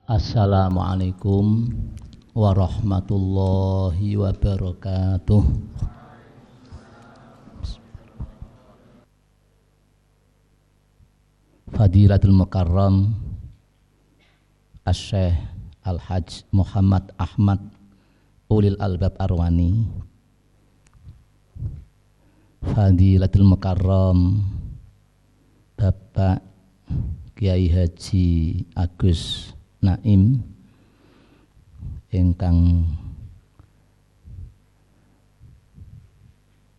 Assalamualaikum warahmatullahi wabarakatuh. Fadilatul Mukarram Asy-Syaikh Al-Hajj Muhammad Ahmad Ulil Albab Arwani, Fadilatul Mukarram Bapak Kiai Haji Agus Naim ingkang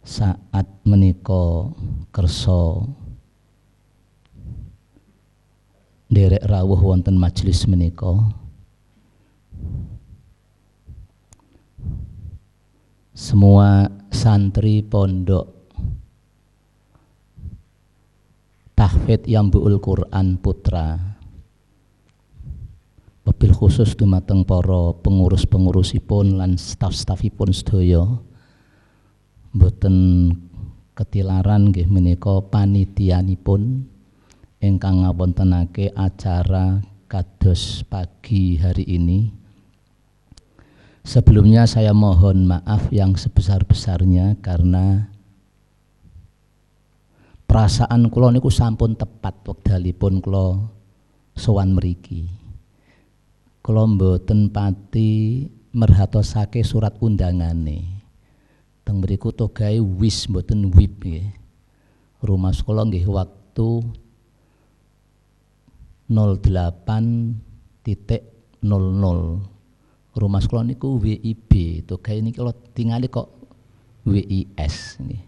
saat menika kersa nderek rawuh wonten majelis menika, semua santri pondok tahfidz Yambu'ul Quran Putra, wabil khusus dumateng para pengurus-pengurusipun lan staf-stafipun sedaya, mboten ketilaran nggih menika panitianipun ingkang ngawontenake acara kados pagi hari ini. Sebelumnya saya mohon maaf yang sebesar-besarnya karena perasaan kula niku sampun tepat wekdalipun kula sowan mriki. Kula mboten pati merhatosake surat undangane. Teng mriku to gawe wis mboten wib nggih. Rumas kula nggih waktu 08.00. Rumas kula niku WIB, to gawe niki kula tingali kok WIS nggih.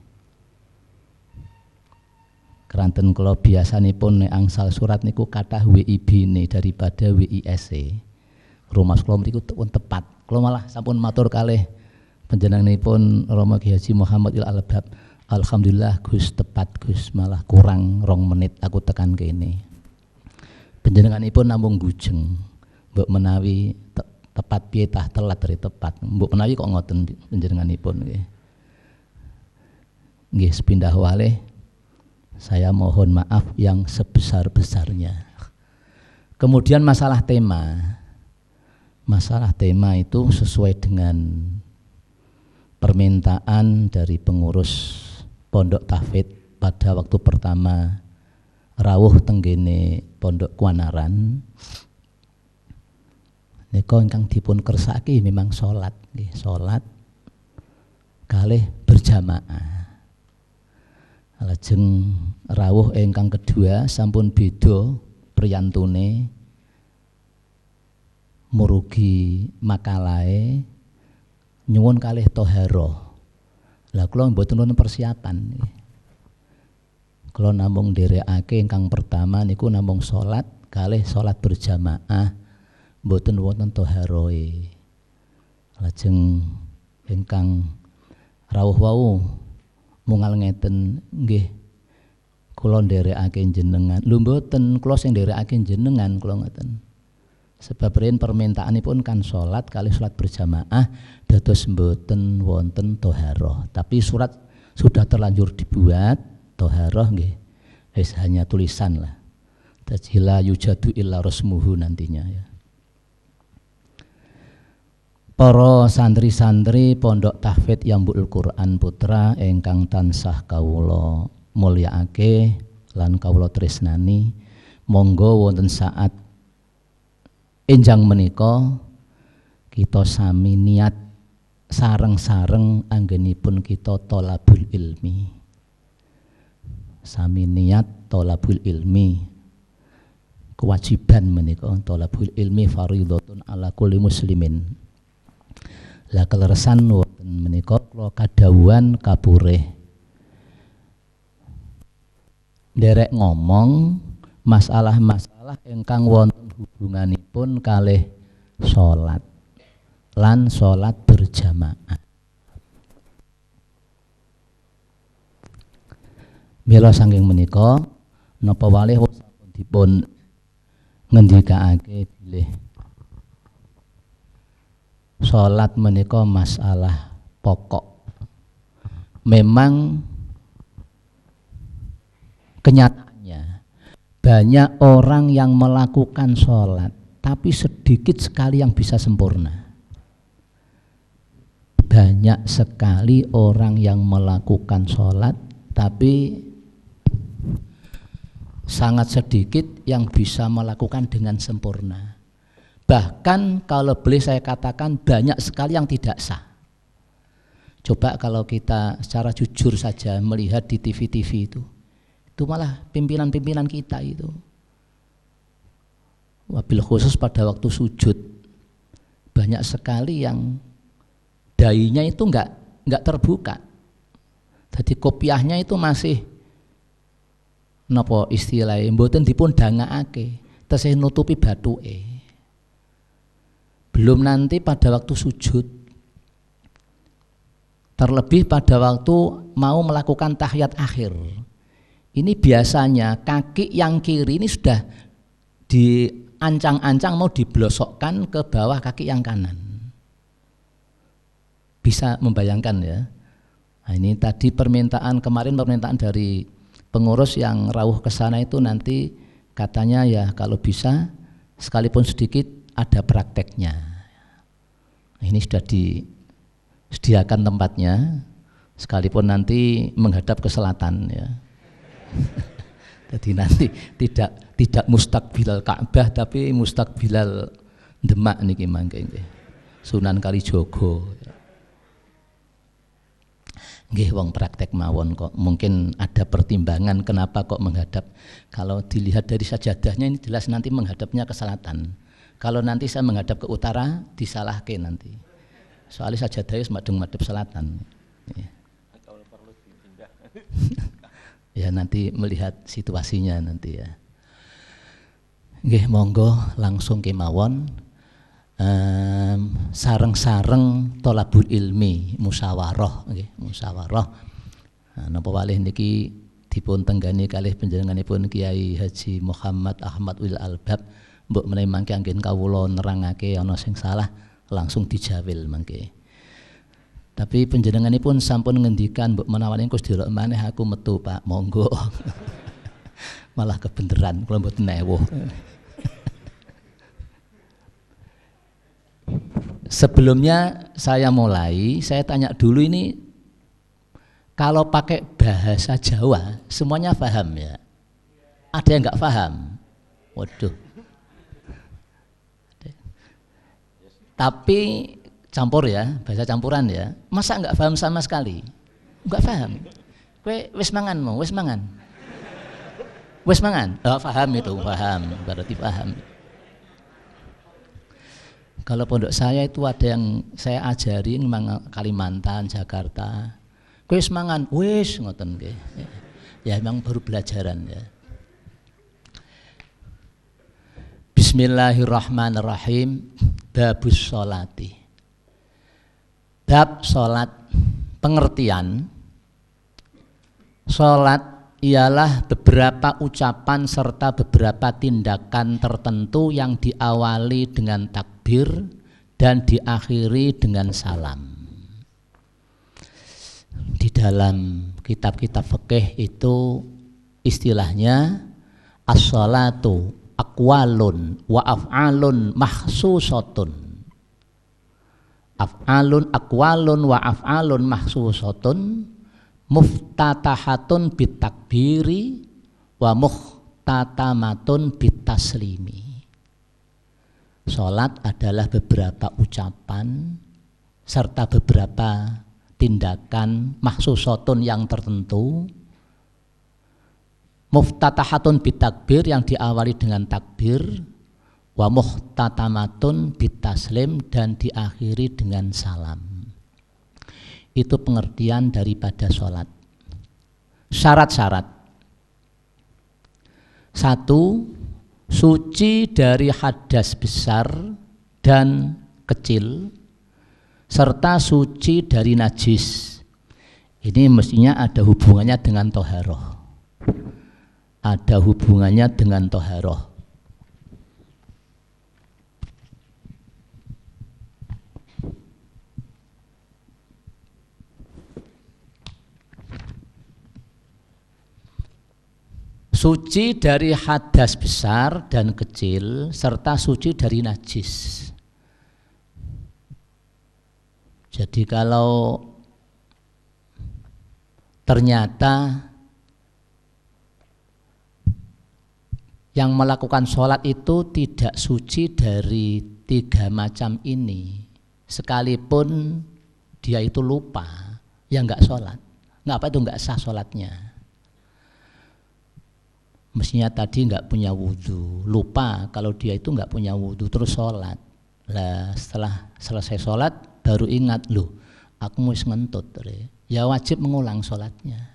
Keranten kula biasanipun nek angsal surat niku kathah WIB-ne daripada WIS-e. Rumas kula mriku pun tepat. Kula malah sampun matur kalih panjenenganipun Rama Kyai Haji Muhammad Ulil Albab. Alhamdulillah Gus, tepat Gus, malah kurang 2 menit aku tekan kene. Panjenenganipun namung gujeng. Mbok menawi tepat piye tah telat dari tepat. Mbok menawi kok ngoten panjenenganipun nggih. Nggih sepindah walih saya mohon maaf yang sebesar-besarnya. Kemudian masalah tema. Masalah tema itu sesuai dengan permintaan dari pengurus Pondok Tahfidz pada waktu pertama rawuh tenggene Pondok Kuanaran. Nika ingkang dipun kersaki memang salat nggih, salat kalih berjamaah. Lajeng rawuh ingkang kedua sampun beda priyantune murugi makalahe nyuwun kalih toharoh. Lah kula mboten wonten persiapan. Kula namung nderekake ingkang pertama niku namung salat kalih salat berjamaah, mboten wonten toharoe. Lajeng ingkang rawuh wau mungal ngeten nggih kula nderekake jenengan. Lho mboten, kula sing nderekake jenengan kula ngoten. Sebab rin permintaanipun kan salat kali salat berjamaah dados mboten wonten toharoh. Tapi surat sudah terlanjur dibuat, toharoh nggih wis hanya tulisan lah. Tajila yujadu illa rasmuhu nantinya ya. Para santri-santri Pondok Tahfidz Yambu'ul Quran Putra ingkang tansah kawula mulyaake lan kawula tresnani, monggo wonten saat enjang menika kita sami niat sareng-sareng anggenipun kita thalabul ilmi. Sami niat thalabul ilmi. Kewajiban menika thalabul ilmi fardhatun ala kulli muslimin. Lah keleresan wonten menika kula kadhawuhan kapurih nderek ngomong masalah-masalah ingkang wonten hubunganipun kalih salat lan salat berjamaah. Mila saking menika napa walih sampun dipun ngendikake bilih salat menika masalah pokok. Memang kenyataannya banyak orang yang melakukan sholat tapi sedikit sekali yang bisa sempurna. Banyak sekali orang yang melakukan sholat, tapi sangat sedikit yang bisa melakukan dengan sempurna. Bahkan kalau boleh saya katakan banyak sekali yang tidak sah. Coba kalau kita secara jujur saja melihat di TV-TV itu malah pimpinan-pimpinan kita itu, wabil khusus pada waktu sujud, banyak sekali yang dainya itu enggak terbuka. Jadi kopiahnya itu masih napa istilahnya mboten dipun dangakake, tesih nutupi batuke. Belum nanti pada waktu sujud, terlebih pada waktu mau melakukan tahiyat akhir. Ini biasanya kaki yang kiri ini sudah diancang-ancang mau diblosokkan ke bawah kaki yang kanan. Bisa membayangkan ya. Nah, ini tadi permintaan dari pengurus yang rawuh ke sana itu nanti katanya ya kalau bisa sekalipun sedikit ada prakteknya. Nah, ini sudah disediakan tempatnya, sekalipun nanti menghadap ke selatan ya. Jadi nanti tidak mustakbilal Ka'bah tapi mustakbilal Demak niki mangke nggih. Sunan Kalijogo. Nggih wong praktek mawon kok. Mungkin ada pertimbangan kenapa kok menghadap. Kalau dilihat dari sajadahnya ini jelas nanti menghadapnya ke selatan. Kalau nanti saya menghadap ke utara disalahke nanti. Soalnya sajadahnya madhep selatan. Ya. Kalau perlu dipindah. Ya nanti melihat situasinya nanti ya. Nggih monggo langsung kemawon. Sareng-sareng tolabul ilmi musyawarah nggih, musyawarah. Napa walih niki dipun tenggani kalih panjenenganipun Kiai Haji Muhammad Ahmad Wil Albab, mbok menawi mangke anggen kawula nerangake ana sing salah langsung dijawil mangke. Tapi panjenenganipun sampun ngendikan mbok menawa engko delok maneh aku metu Pak, monggo. Malah kebeneran kula mboten ewuh. Sebelumnya saya mulai, saya tanya dulu ini kalau pakai bahasa Jawa semuanya paham ya? Ada yang nggak paham? Waduh. Tapi campur ya, bahasa campuran ya. Masa nggak paham sama sekali? Nggak paham. Kowe wis mangan mau, wis mangan. Wis mangan? Oh, paham itu, paham. Berarti paham. Kalau pondok saya itu ada yang saya ajarin memang Kalimantan, Jakarta. Kowe wis mangan? Wis ngoten nggih. Ya memang baru belajaran ya. Bismillahirrahmanirrahim. Babus sholati. Bab sholat, pengertian sholat ialah beberapa ucapan serta beberapa tindakan tertentu yang diawali dengan takbir dan diakhiri dengan salam. Di dalam kitab-kitab fikih itu istilahnya as-sholatu aqwalun wa af'alun mahsusatun. Af'alun aqwalun wa af'alun mahsusatun muftatahatun bitakbiri wa muhtatamatun bitaslimi. Salat adalah beberapa ucapan serta beberapa tindakan mahsusatun yang tertentu. Muftatahatun bitakbir yang diawali dengan takbir, wa muhtatamatun bitaslim dan diakhiri dengan salam. Itu pengertian daripada sholat. Syarat-syarat. 1. Suci dari hadas besar dan kecil serta suci dari najis. Ini mestinya ada hubungannya dengan toharoh. Ada hubungannya dengan toharoh. suci dari hadas besar dan kecil serta suci dari najis. Jadi kalau ternyata yang melakukan sholat itu tidak suci dari 3 macam ini, sekalipun dia itu lupa, ya enggak sholat. Ngapa itu enggak sah sholatnya? Mestinya tadi enggak punya wudhu, lupa kalau dia itu enggak punya wudhu terus sholat. Lah setelah selesai sholat baru ingat, loh aku wis ngentut, ya wajib mengulang sholatnya.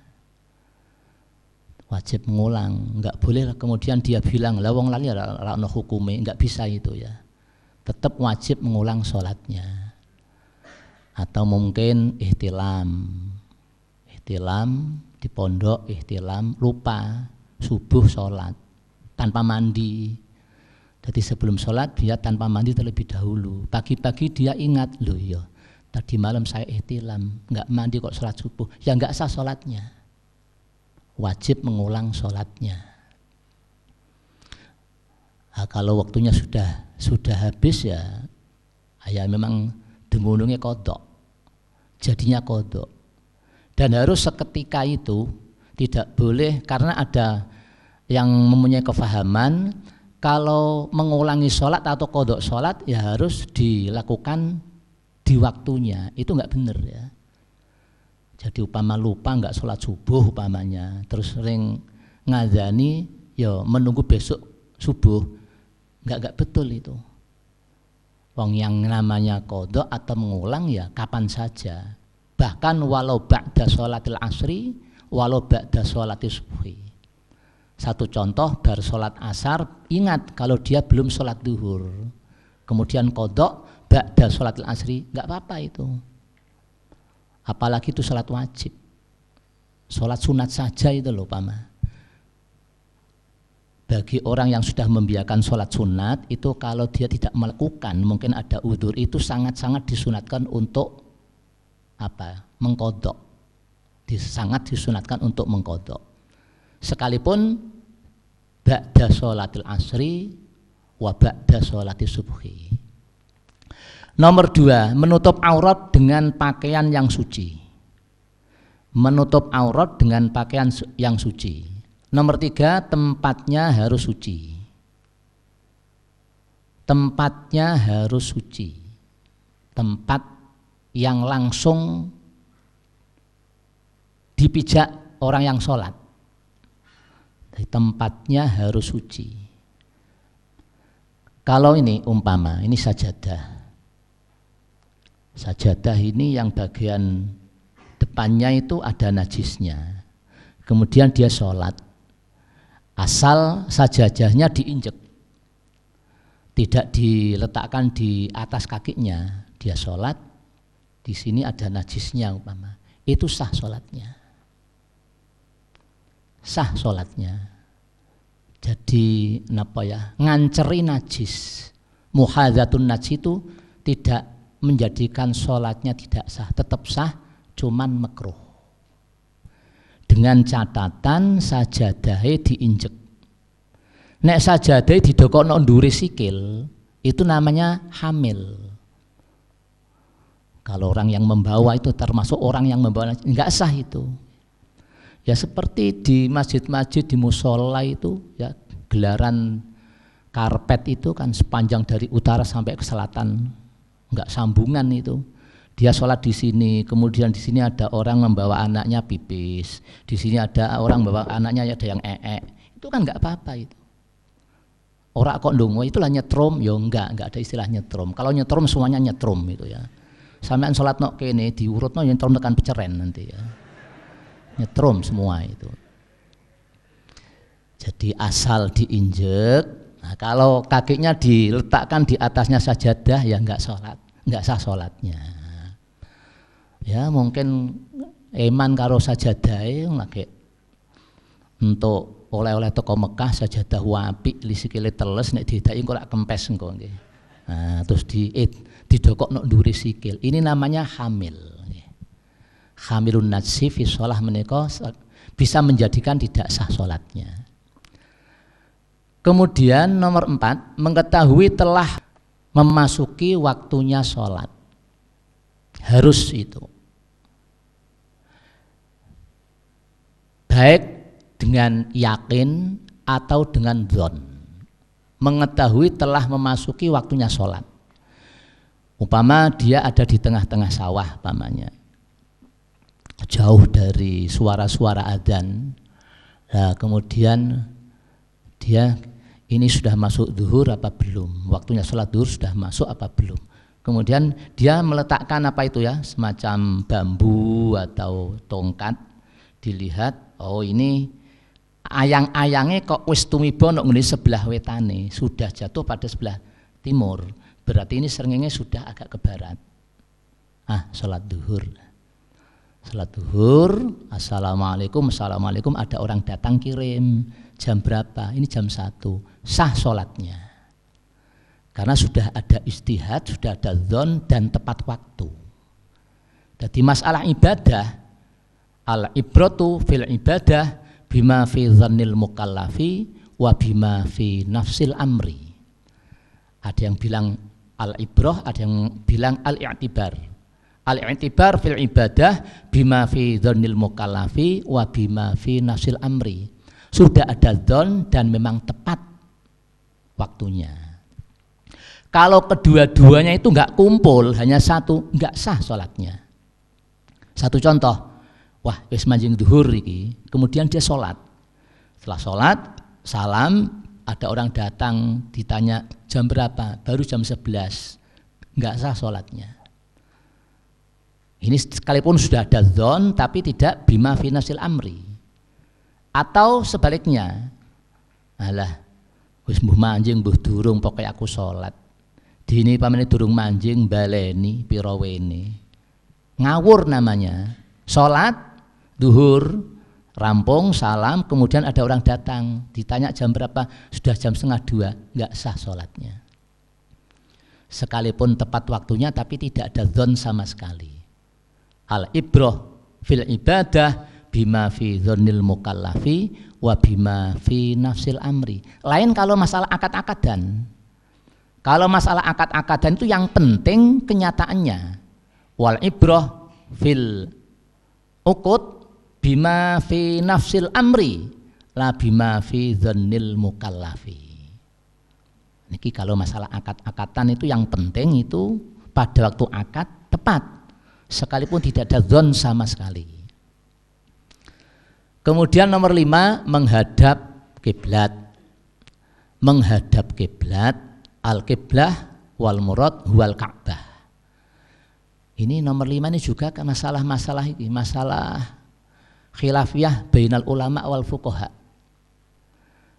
Wajib mengulang, enggak boleh kemudian dia bilang lah wong lali ora ono hukume, enggak bisa itu ya. Tetap wajib mengulang sholatnya. Atau mungkin ihtilam di pondok, ihtilam lupa subuh sholat tanpa mandi. Jadi sebelum sholat dia tanpa mandi terlebih dahulu. Pagi-pagi dia ingat, loh ya tadi malam saya ihtilam, enggak mandi kok sholat subuh, ya enggak sah sholatnya. Wajib mengulang sholatnya. Nah, kalau waktunya sudah habis ya memang demunungnya kodok, jadinya kodok. Dan harus seketika itu, tidak boleh, karena ada yang mempunyai kefahaman kalau mengulangi sholat atau kodok sholat ya harus dilakukan di waktunya. Itu enggak benar ya. Jadi upama lupa enggak sholat subuh upamanya, terus sering ngadzani ya menunggu besok subuh, enggak betul itu. Wong yang namanya kodok atau mengulang ya kapan saja, bahkan walau ba'da sholatil asri, walau ba'da sholatil subuhi. Satu contoh, baru sholat asar ingat kalau dia belum sholat duhur, kemudian kodok ba'da sholatil asri, enggak apa-apa itu. Apalagi itu sholat wajib, sholat sunat saja itu loh Pama. Bagi orang yang sudah membiarkan sholat sunat itu, kalau dia tidak melakukan, mungkin ada udzur, itu sangat-sangat disunatkan untuk apa? Mengkodok. Sangat disunatkan untuk mengkodok. Sekalipun ba'da sholatil asri wa ba'da sholatil subuhi. Nomor 2, menutup aurat dengan pakaian yang suci. Menutup aurat dengan pakaian yang suci. Nomor 3, tempatnya harus suci. Tempatnya harus suci. Tempat yang langsung dipijak orang yang sholat. Jadi tempatnya harus suci. Kalau ini umpama, ini sajadah. Sajadah ini yang bagian depannya itu ada najisnya. Kemudian dia sholat. Asal sajadahnya diinjek, tidak diletakkan di atas kakinya, dia sholat, di sini ada najisnya umpama, itu sah sholatnya. Sah sholatnya. Jadi nganceri najis. Muhadzatun najis itu tidak menjadikan sholatnya tidak sah, tetap sah, cuman makruh. Dengan catatan sajadahe diinjek. Nek sajadahe didokokno ndure sikil, itu namanya hamil. Kalau orang yang membawa itu termasuk orang yang membawa, enggak sah itu. Ya seperti di masjid-masjid, di musola itu ya, gelaran karpet itu kan sepanjang dari utara sampai ke selatan, enggak sambungan itu. Dia sholat di sini, kemudian di sini ada orang membawa anaknya pipis, di sini ada orang membawa anaknya ada yang itu kan nggak apa-apa itu. Orang kok ndonga itulah nyetrum, ya enggak ada istilah nyetrum. Kalau nyetrum semuanya nyetrum itu ya. Sampean sholat nok kene diurutno nyetrum tekan peceren nanti ya. Nyetrum semua itu. Jadi asal diinjek. Nah, kalau kakinya diletakkan di atasnya sajadah ya enggak sholat, enggak sah sholatnya. Ya mungkin eman karo sajadahe lagi untuk oleh-oleh teko Mekah sajadah apik lisikile teles nek didaki kok ora kempes engko nggih. Nah, terus didokokno ndure sikil. Ini namanya hamil. Hamilun najsi fi shalah menika bisa menjadikan tidak sah salatnya. Kemudian nomor 4, mengetahui telah memasuki waktunya sholat. Harus itu. Baik dengan yakin atau dengan dzon. Mengetahui telah memasuki waktunya sholat. Umpama dia ada di tengah-tengah sawah, umpamanya jauh dari suara-suara adzan. Nah, kemudian dia ini sudah masuk zuhur apa belum? Waktunya sholat zuhur sudah masuk apa belum? Kemudian dia meletakkan apa itu ya, semacam bambu atau tongkat. Dilihat, oh ini ayang-ayangnya kok wis tumiba nek ngene sebelah wetane, sudah jatuh pada sebelah timur. Berarti ini srengenge sudah agak ke barat. Sholat zuhur. Sholat zuhur, assalamualaikum, assalamualaikum, ada orang datang kirim. Jam berapa? Ini jam 1. Sah sholatnya. Karena sudah ada istihad, sudah ada dzon dan tepat waktu. Jadi masalah ibadah, al-ibratu fil ibadah bima fi dzannil mukallafi wa bima fi nafsil amri. Ada yang bilang al-ibrah, ada yang bilang al-i'tibar. Al-i'tibar fil ibadah bima fi dzannil mukallafi wa bima fi nafsil amri. Sudah ada dzon dan memang tepat waktunya. Kalau kedua-duanya itu enggak kumpul, hanya satu, enggak sah sholatnya. Satu contoh, wah wis manjing zuhur iki, kemudian dia sholat. Setelah sholat, salam, ada orang datang ditanya jam berapa, baru jam 11, enggak sah sholatnya. Ini sekalipun sudah ada dzon tapi tidak bima fi nafsil amri. Atau sebaliknya, alah wis mbuh manjing mbuh durung pokoke aku sholat. Dini pamane durung manjing baleni pira wene. Ngawur namanya. Sholat zuhur rampung salam, kemudian ada orang datang ditanya jam berapa, sudah jam 1:30, enggak sah sholatnya. Sekalipun tepat waktunya tapi tidak ada dzon sama sekali. Al-ibrah fil ibadah bima fi dzannil mukallafi wa bima fi nafsil amri. Lain kalau masalah akad-akadan. Kalau masalah akad-akadan itu yang penting kenyataannya. Wal ibrah fil uqud bima fi nafsil amri la bima fi dzannil mukallafi. Niki kalau masalah akad-akatan itu yang penting itu pada waktu akad tepat, sekalipun tidak ada dzon sama sekali. Kemudian nomor 5, menghadap kiblat. Menghadap kiblat, al-kiblah wal murad huwal Ka'bah. Ini nomor 5 ini juga masalah-masalah ini, masalah khilafiyah bainal ulama wal fuqaha.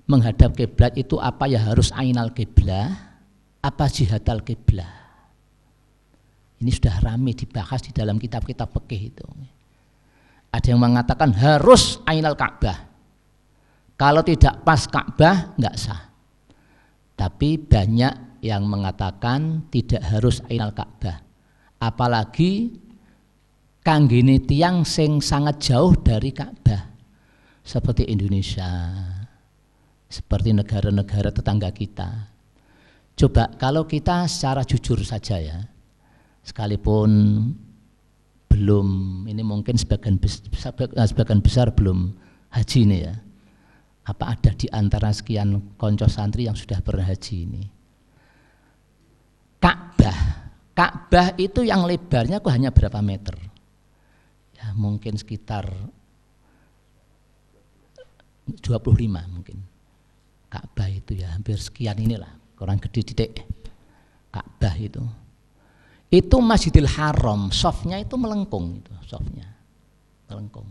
Menghadap kiblat itu apa ya, harus ainal kiblah, apa jihadal kiblah. Ini sudah ramai dibahas di dalam kitab-kitab fikih itu. Ada yang mengatakan harus ainal Ka'bah. Kalau tidak pas Ka'bah enggak sah. Tapi banyak yang mengatakan tidak harus ainal Ka'bah. Apalagi kanggene tiyang sing sangat jauh dari Ka'bah. Seperti Indonesia, seperti negara-negara tetangga kita. Coba kalau kita secara jujur saja ya, sekalipun belum, ini mungkin sebagian besar belum haji ini ya. Apa ada di antara sekian konco santri yang sudah berhaji ini? Ka'bah itu yang lebarnya kok hanya berapa meter? Ya mungkin sekitar 25 mungkin. Ka'bah itu ya hampir sekian inilah, kurang gede titik Ka'bah itu. Itu Masjidil Haram, softnya itu melengkung, itu softnya melengkung.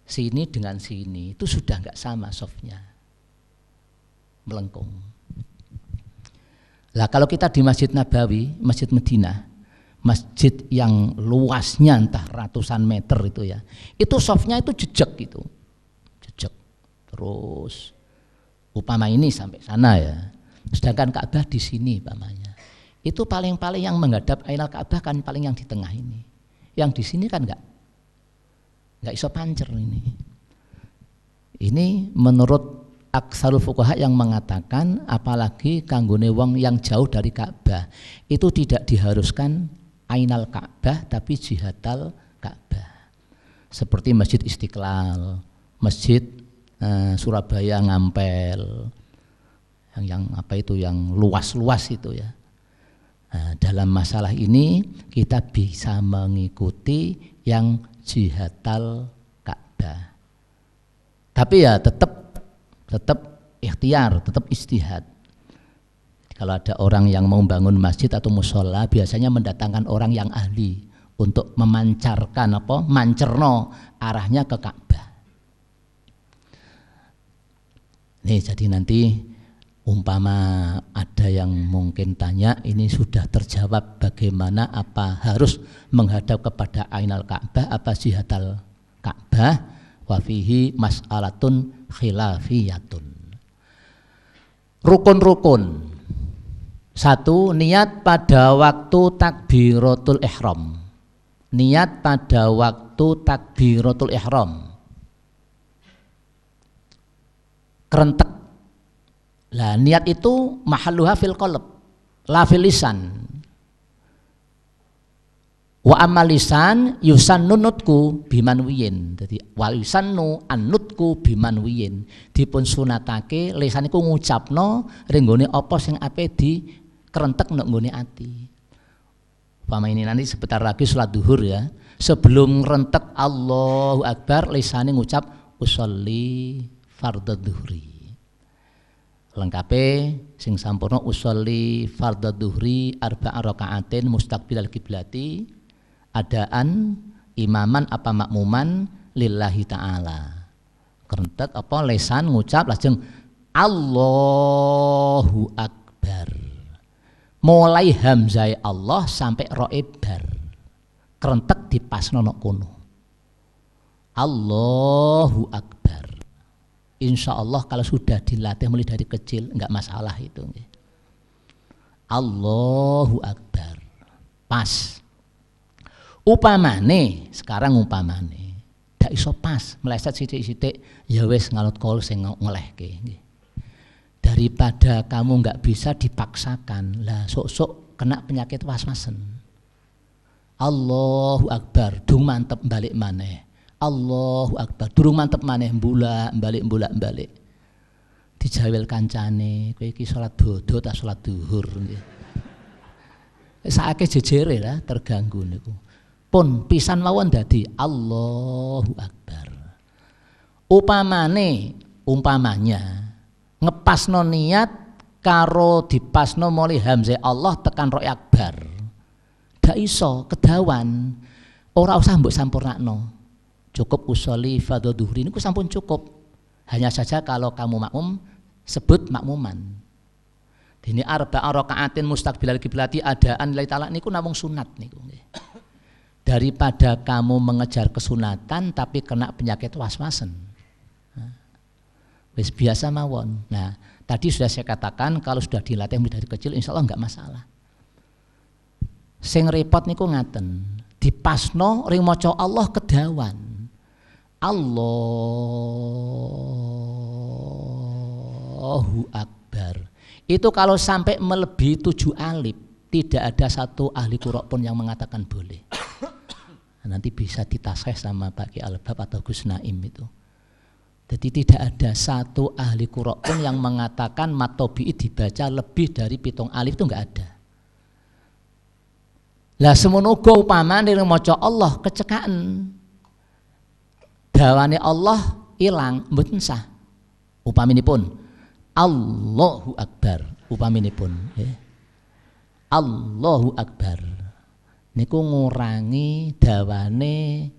Sini dengan sini itu sudah enggak sama softnya, melengkung. Lah kalau kita di Masjid Nabawi, Masjid Madinah, masjid yang luasnya entah ratusan meter itu ya, itu softnya itu jejak gitu, jejak terus. Upama ini sampai sana ya. Sedangkan Ka'bah di sini umpamanya. Itu paling-paling yang menghadap ainal Ka'bah kan paling yang di tengah ini. Yang di sini kan enggak iso pancer ini. Ini menurut aksarul fuqaha yang mengatakan apalagi kanggone wong yang jauh dari Ka'bah itu tidak diharuskan ainal Ka'bah tapi jihatal Ka'bah. Seperti Masjid Istiqlal, Masjid Surabaya Ngampel, yang apa itu yang luas-luas itu ya. Nah, dalam masalah ini kita bisa mengikuti yang jihatal Ka'bah. Tapi ya tetap ikhtiar, tetap istihad. Kalau ada orang yang mau bangun masjid atau musola, biasanya mendatangkan orang yang ahli untuk memancarkan mancerno arahnya ke Ka'bah. Nih, jadi nanti umpama ada yang mungkin tanya, ini sudah terjawab bagaimana apa harus menghadap kepada ainal Ka'bah apa jihatal Ka'bah. Wa fihi mas'alatun khilafiyatun. Rukun-rukun. 1. Niat pada waktu takbiratul ihram. Niat pada waktu takbiratul ihram. Kerentek. Lah niat itu mahalluha fil qalb, la fil lisan. Wa amal lisan yusannu nutku bimanwiyin. Dadi wa yusannu annutku bimanwiyin. Dipun sunatake lisan iku ngucapno ring nggone apa sing ape dikerentek nek nggone ati. Pama ini nanti sebentar lagi salat zuhur ya. Sebelum rentek Allahu Akbar lisane ngucap usolli fardhu dhuhri. Lengkape sing sampurna usolli fardhu dhuhri arba'a raka'atin mustaqbilal kiblati. Adaan imaman apa makmuman lillahi ta'ala. Kerentek apa lesan ngucap lajeng Allahu Akbar. Mulai hamzah Allah sampai roe bar. Kerentek dipasno nok kono. Allahu Akbar. Insya Allah kalau sudah dilatih mulai dari kecil enggak masalah itu. Allahu Akbar. Pas. Upamane, sekarang upamane ndak iso pas, meleset sithik-sithik ya wis ngalot kol sing ngelehke. Daripada kamu nggak bisa dipaksakan, lah sok-sok kena penyakit was-wasen. Allahu Akbar, dung mantep balik maneh. Allahu Akbar, durung mantep maneh bolak-balik. Dijawel kancane, kowe iki salat bodho ta salat zuhur nggih. Saake jejere lah terganggu niku. Pun pisan mawon dadi Allahu Akbar. Umpamanya ngepasno niat karo dipasno mulai hamzah Allah tekan roe akbar. Dak iso kedawan. Ora usah mbok sampurnakno. Cukup usolli fardhu dhuhri niku sampun cukup. Hanya saja kalau kamu makmum sebut makmuman. Dene arba'a raka'atin mustaqbilal kiblati adaan lillahi ta'ala niku namung sunat niku nggih. Daripada kamu mengejar kesunatan tapi kena penyakit was-wasen. Wis biasa mawon. Nah, tadi sudah saya katakan kalau sudah dilatih dari kecil insya Allah enggak masalah. Sing repot niku ngaten. Dipasno ring maca Allah kedawan. Allahu Akbar. Itu kalau sampai melebihi 7 alif, tidak ada satu ahli qira pun yang mengatakan boleh. Nanti bisa ditasih sama Pak Ki Albab atau Gus Naim itu. Jadi tidak ada satu ahli qira pun yang mengatakan mat tabi'i dibaca lebih dari 7 alif, itu enggak ada. Lah semono uga upamane maca Allah kecekaan. Dawane Allah ilang mboten sah. Upaminipun Allahu Akbar upaminipun nggih. Allahu Akbar niku ngurangi dawane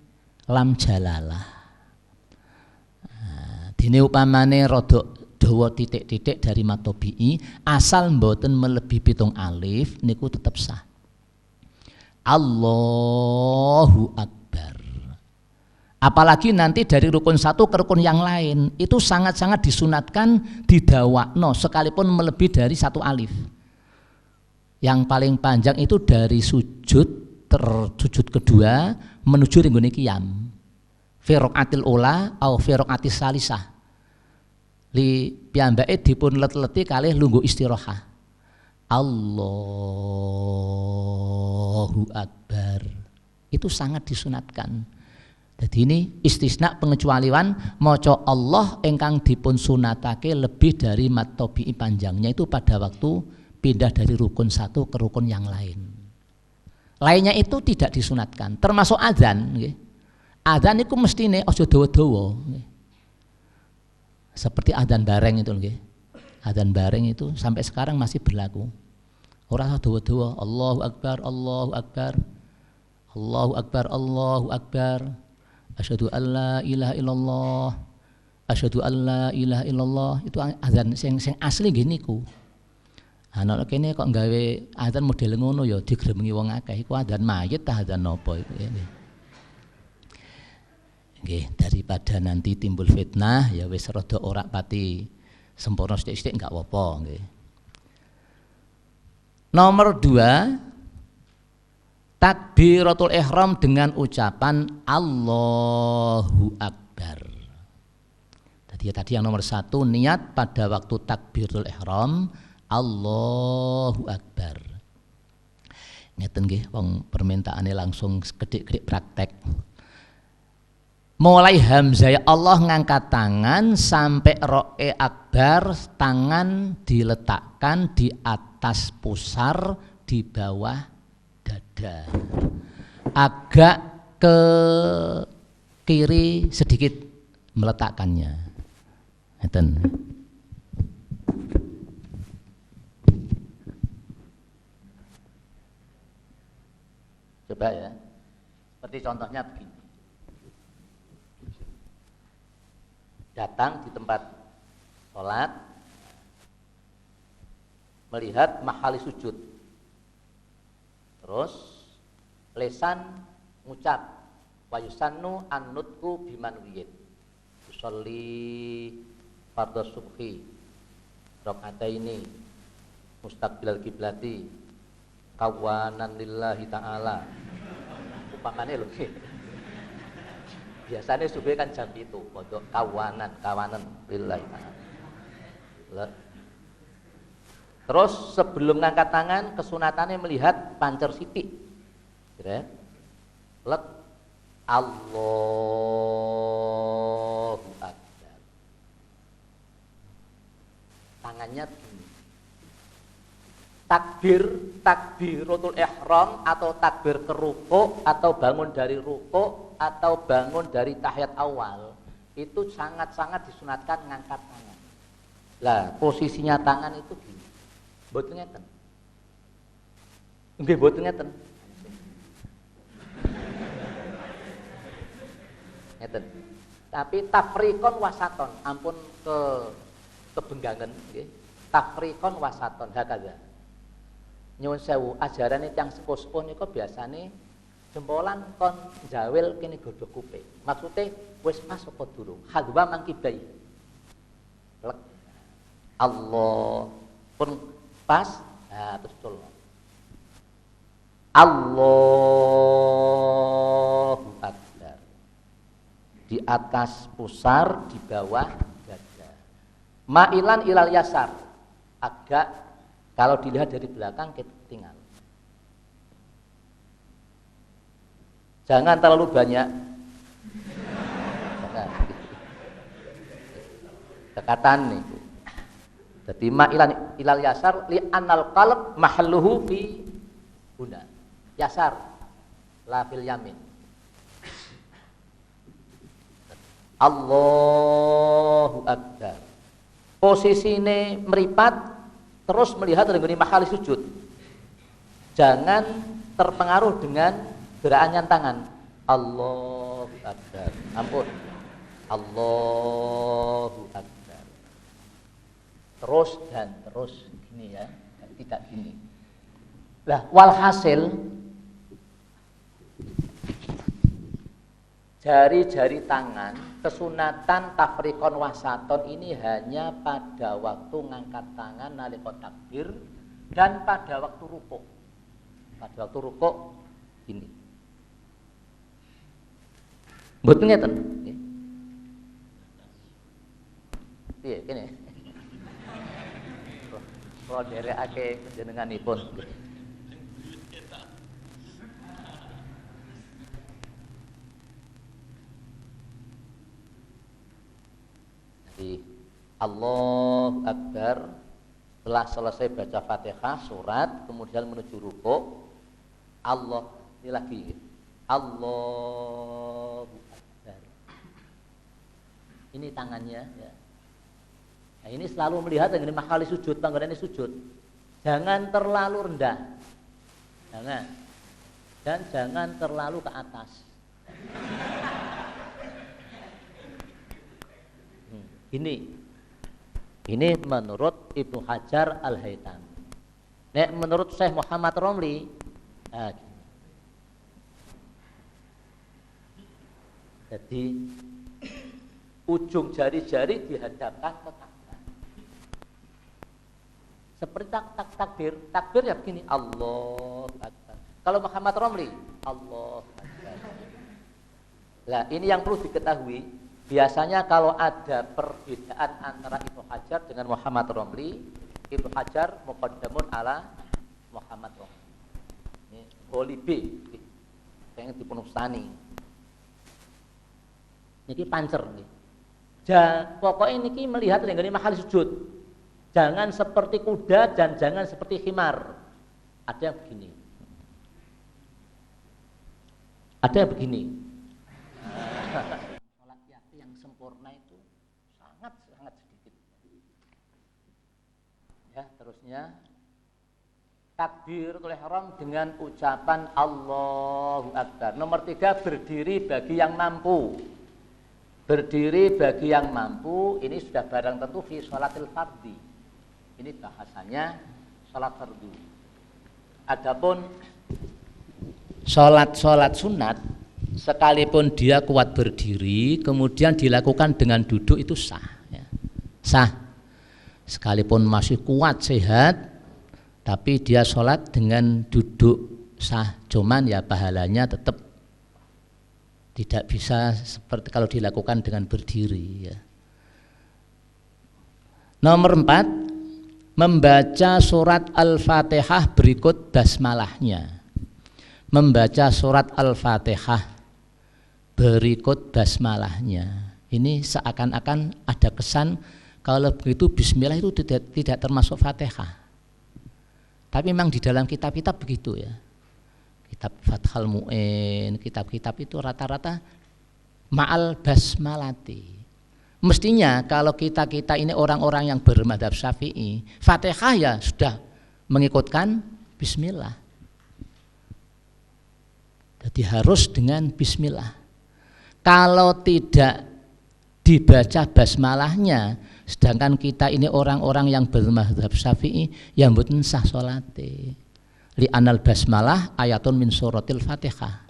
lam jalalah. Dene upamane rada dawa titik-titik dari matobi'i asal mboten melebihi 7 alif niku tetap sah. Allahu Akbar. Apalagi nanti dari rukun satu ke rukun yang lain itu sangat-sangat disunatkan didawakno sekalipun melebihi dari 1 alif. Yang paling panjang itu dari sujud kedua menuju ringgone qiyam. Fi raqatil ula au fi raqatis salisah. Li piyambake dipun let-leti kalih lungguh istirahah. Allahu Akbar. Itu sangat disunatkan. Jadi ini istisna pengecualian maca Allah ingkang dipun sunatake lebih dari mat tabi'i panjangnya itu pada waktu pindah dari rukun satu ke rukun yang lain. Lainnya itu tidak disunatkan, termasuk adzan nggih. Adzan iku mestine aja dawa-dawa nggih. Seperti adzan bareng itu nggih. Adzan bareng itu sampai sekarang masih berlaku. Ora usah dawa-dawa, Allahu Akbar, Allahu Akbar. Allahu Akbar, Allahu Akbar. Asyhadu an la ilaha illallah. Asyhadu an la ilaha illallah. Itu adzan sing asli nggih niku. Ana kene kok gawe adzan model ngono ya digremengi wong akeh. Iku adzan mayit ta adzan napa iku nggih. Nggih, daripada nanti timbul fitnah ya wis rada ora pati sempurna sithik-sithik enggak apa-apa nggih. Nomor 2, takbiratul ihram dengan ucapan Allahu Akbar. Tadi yang nomor 1 niat pada waktu takbiratul ihram Allahu Akbar. Ngeten nggih wong permintaane langsung kedik-kedik praktek. Mulai hamzah ya Allah ngangkat tangan sampai roe akbar, tangan diletakkan di atas pusar di bawah dada. Agak ke kiri sedikit meletakkannya. Ngeten. Coba ya. Seperti contohnya begini. Datang di tempat sholat, melihat mahali sujud, terus lesan ngucap wa yusannu annutku biman wiyid usolli fardhu subhi rakaataini mustaqbilal kiblati kawanan lillahi ta'ala umpamane lho. Biasanya subuh kan jam itu, pondok kawanan lillahi ta'ala. Terus sebelum ngangkat tangan kesunatannya melihat pancer siti. Kira let Allahu Akbar. Tangannya begini. Takbiratul ihram atau takbir ke ruku atau bangun dari ruku atau bangun dari tahiyat awal itu sangat-sangat disunatkan ngangkat tangan. Lah posisinya tangan itu gini. Mboten ngeten. Nggih mboten ngeten. Ngeten. Tapi tafriqon wasaton, ampun kebenggangan nggih. Tafriqon wasaton hakaza. Nyuwun sewu, ajarane tiyang sepuh-sepuh niku biasane jempolan kon jawil kene godhog kuping. Maksude wis pas apa durung? Hadwa mangkibai. Lek Allah pun pas, nah terus cul. Allahu Akbar. Di atas pusar, di bawah dada. Ma'ilan ilal yasar. Agak kalau dilihat dari belakang ketinggal. Jangan terlalu banyak. Jangan. Dekatan nih. Jadi ma'ilan ilal yasar li anal qalb mahalluhu fi huna. Yasar la fil yamin. Allahu Akbar. Posisine meripat terus melihat dari mahali sujud. Jangan terpengaruh dengan gerakan tangan. Allahu Akbar. Ampun. Allahu Akbar. Terus dan terus gini ya, tidak gini. Lah walhasil jari-jari tangan kesunatan tafriqon wasaton ini hanya pada waktu ngangkat tangan nalika takbir dan pada waktu rukuk. Pada waktu rukuk ini. Mboten ngeten nggih. piye kene. Kula nderekake panjenenganipun. Jadi Allahu Akbar, setelah selesai baca Fatihah surat kemudian menuju rukuk, Allah ini lagi Allahu Akbar. Ini tangannya ya. Nah, ini selalu melihat dengan mahali sujud, tanggalannya sujud. Jangan terlalu rendah. Jangan. Dan jangan terlalu ke atas. Ini menurut Ibnu Hajar Al-Haytami. Nek menurut Syekh Muhammad Romli, jadi ujung jari-jari dihadapkan ke kanan. Seperti takbir, takbir ya begini, Allahu Akbar. Kalau Muhammad Romli, Allahu Akbar. Nah, ini yang perlu diketahui. Biasanya kalau ada perbedaan antara Ibnu Hajar dengan Muhammad Romli, Ibnu Hajar muqaddamun ala Muhammad Romli. Ini holibe, pengen dipunustani. Niki pancer nih. Pokoknya niki melihat dengan mahal sujud. Jangan seperti kuda dan jangan seperti khimar. Ada yang begini. Ada yang begini. Yang sempurna itu sangat sedikit. Ya, terusnya takbiratul ihram dengan ucapan Allahu Akbar. Nomor 3, berdiri bagi yang mampu. Berdiri bagi yang mampu ini sudah barang tentu fi sholatil fardhi. Ini bahasanya sholat fardu. Adapun sholat sunat, sekalipun dia kuat berdiri, kemudian dilakukan dengan duduk itu sah. Ya. Sah. Sekalipun masih kuat sehat, tapi dia sholat dengan duduk sah. Cuman ya pahalanya tetap tidak bisa seperti kalau dilakukan dengan berdiri. Ya. Nomor 4, membaca surat Al-Fatihah berikut basmalahnya. Membaca surat Al-Fatihah berikut basmalahnya. Ini seakan-akan ada kesan kalau begitu bismillah itu tidak termasuk Fatihah. Tapi memang di dalam kitab-kitab begitu ya. Kitab Fathul Mu'in, kitab-kitab itu rata-rata ma'al basmalati. Mestinya kalau kita ini orang-orang yang bermadzhab Syafi'i, Fatihah ya sudah mengikutkan bismillah. Jadi harus dengan bismillah. Kalau tidak dibaca basmalahnya, sedangkan kita ini orang-orang yang bermadzhab Syafi'i, ya mboten sah salate. Li anal basmalah ayatun min suratil Fatihah.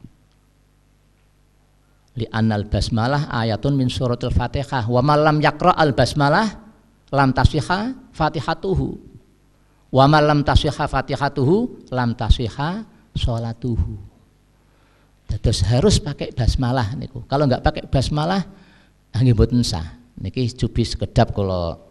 Li anal basmalah ayatun min suratil Fatihah. Wa man lam yaqra al basmalah lam tasihha fatihatuhu. Wa man lam tasihha fatihatuhu lam tasihha sholatuhu. Terus harus pakai basmalah niku. Kalau enggak pakai basmalah nggih mboten sah. Niki cubi sekedap kula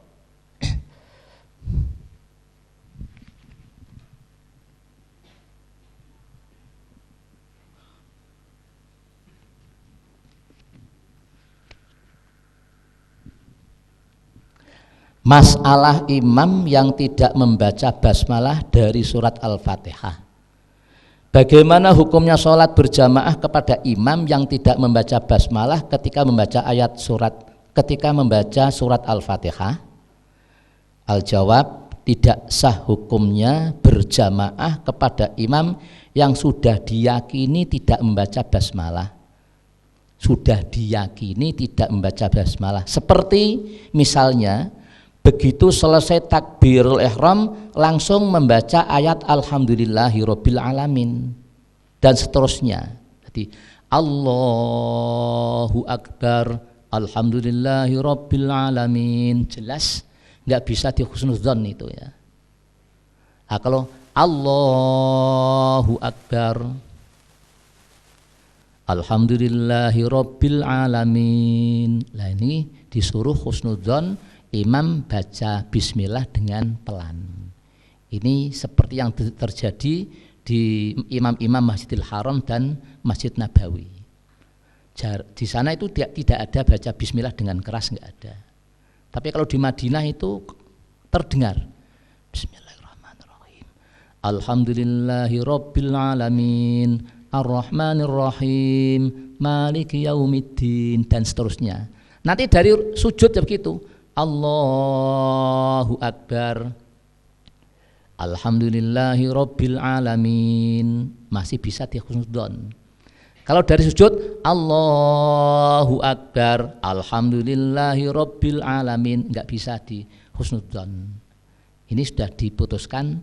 masalah imam yang tidak membaca basmalah dari surat Al-Fatihah. Bagaimana hukumnya sholat berjamaah kepada imam yang tidak membaca basmalah ketika membaca surat Al-Fatihah? Al-jawab, tidak sah hukumnya berjamaah kepada imam yang sudah diyakini tidak membaca basmalah. Sudah diyakini tidak membaca basmalah. Seperti misalnya begitu selesai takbirul ihram langsung membaca ayat alhamdulillahirabbil alamin dan seterusnya. Jadi Allahu akbar alhamdulillahirabbil alamin, jelas enggak bisa dihusnudzon itu ya. Nah, kalau Allahu akbar alhamdulillahirabbil alamin, lah ini disuruh husnudzon imam baca bismillah dengan pelan. Ini seperti yang terjadi di imam-imam Masjidil Haram dan Masjid Nabawi. Di sana itu tidak ada baca bismillah dengan keras, enggak ada. Tapi kalau di Madinah itu terdengar Bismillahirrahmanirrahim. Alhamdulillahi rabbil alamin, Ar-Rahmanir Rahim, Maliki Yaumiddin, dan seterusnya. Nanti dari sujud ya begitu. Allahu Akbar, Alhamdulillahi rabbil alamin, masih bisa di husnudzon. Kalau dari sujud Allahu Akbar, Alhamdulillahi rabbil alamin, enggak bisa di husnudzon. Ini sudah diputuskan.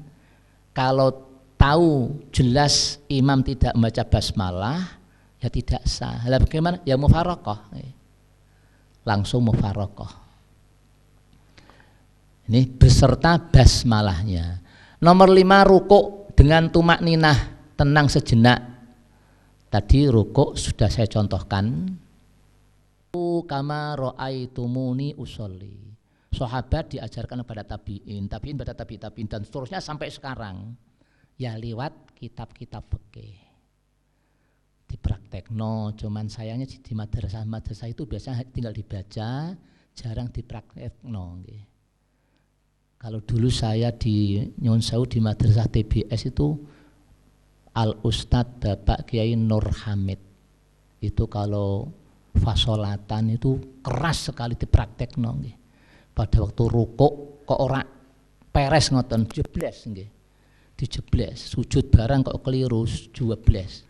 Kalau tahu jelas imam tidak membaca basmalah, ya tidak sah. Lah bagaimana? Ya mufaraqah. Langsung mufaraqah. Ini beserta basmalahnya. Nomor 5, rukuk dengan tumak ninah, tenang sejenak. Tadi rukuk sudah saya contohkan. Kama ra'aitumuni usolli. Sahabat diajarkan kepada tabi'in pada tabi'in dan seterusnya sampai sekarang. Ya lewat kitab-kitab fikih. Dipraktekno, cuman sayangnya di madrasah itu biasanya tinggal dibaca, jarang dipraktekno. Kalau dulu saya di Nyon Sewu di madrasah TBS itu Al Ustadz Bapak Kiai Nur Hamid itu kalau fasolatan itu keras sekali dipraktekno. Pada waktu rukuk kok ora peres ngoten, jebles nggih. Dijebles, sujud barang kok keliru, jebles.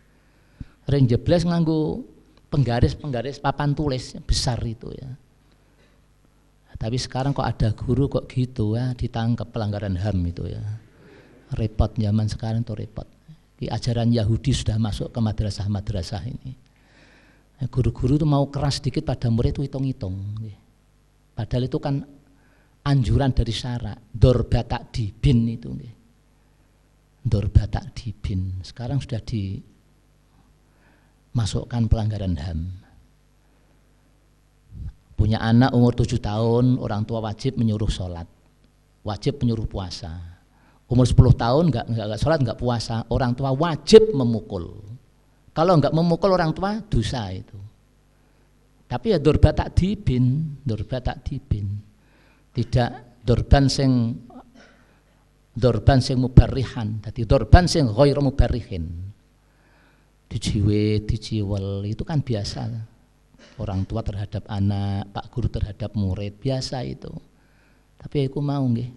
Ring jebles nganggo penggaris papan tulis besar itu ya. Tapi sekarang kok ada guru kok gitu ya, ditangkap pelanggaran HAM itu ya. Repot zaman sekarang itu repot. Di ajaran Yahudi sudah masuk ke madrasah-madrasah ini. Guru-guru itu mau keras sedikit pada murid itu hitung-hitung. Padahal itu kan anjuran dari syara, dorbatak dibin itu. Dorbatak dibin. Sekarang sudah dimasukkan pelanggaran HAM. Punya anak umur 7 tahun, orang tua wajib menyuruh sholat, wajib menyuruh puasa. Umur 10 tahun enggak sholat, enggak puasa, orang tua wajib memukul. Kalau enggak memukul orang tua, dosa itu. Tapi ya dorbatak dibin. Tidak dorban sing mubarrihan, dadi dorban sing ghairu mubarrihin. Diciwel itu kan biasa. Orang tua terhadap anak, pak guru terhadap murid, biasa itu. Tapi aku mau nggih.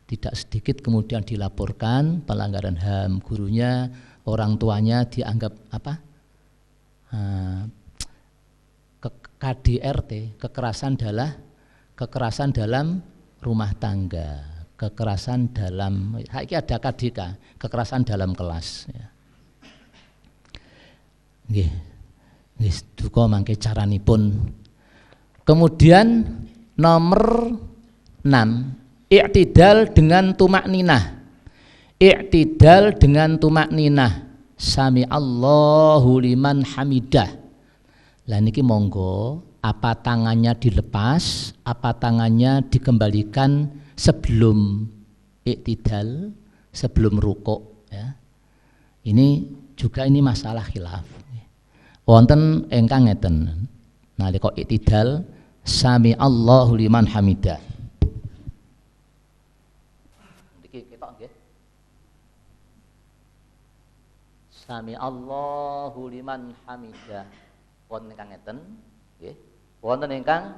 Tidak sedikit kemudian dilaporkan pelanggaran HAM, gurunya, orang tuanya dianggap apa? KDRT, kekerasan dalam rumah tangga, kekerasan dalam, ini ada KDK, kekerasan dalam kelas. Ya. Nggih. Wis duka mangke caranipun. Kemudian nomor 6, i'tidal dengan tumak ninah. I'tidal dengan tumak ninah. Sami Allahu liman hamidah. Lah niki monggo apa tangannya dilepas, apa tangannya dikembalikan sebelum i'tidal, sebelum rukuk ya. Ini masalah khilaf. Wonten ingkang ngeten. Nalika i'tidal sami Allahu liman hamidah. Niki ketok nggih. Sami Allahu liman hamidah. Wonten ingkang ngeten nggih. Wonten ingkang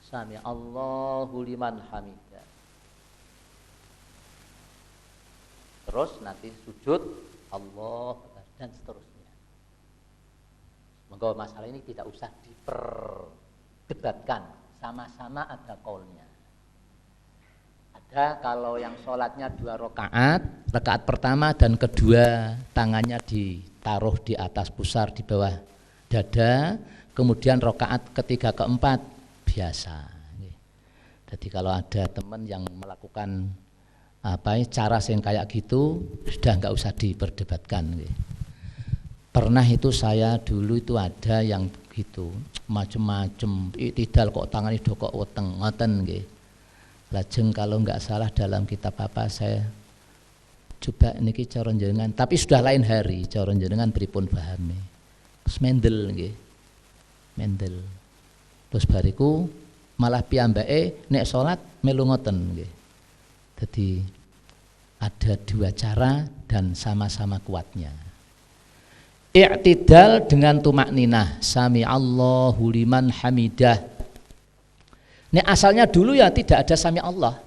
sami Allahu liman hamidah. Terus nanti sujud Allah dan seterusnya. Monggo masalah ini tidak usah diperdebatkan, sama-sama ada qaulnya. Ada kalau yang sholatnya 2 rakaat, rakaat pertama dan kedua tangannya ditaruh di atas pusar di bawah dada, kemudian rakaat ketiga keempat biasa. Jadi kalau ada teman yang melakukan cara yang kayak gitu sudah nggak usah diperdebatkan. Pernah itu saya dulu itu ada yang gitu, macem-macem, iktidal kok tangan itu kok weteng, ngoten nggih. Lajeng kalau nggak salah dalam kitab apa saya coba niki cara jenengan, tapi sudah lain hari cara jenengan pripun pahami. Terus mendel nggih. Mendel. Terus bariku malah piyambake nek salat melu ngoten nggih. Jadi ada dua cara dan sama-sama kuatnya. I'tidal dengan tumak ninah, sami Allahu liman hamidah. Ini asalnya dulu ya tidak ada sami Allah.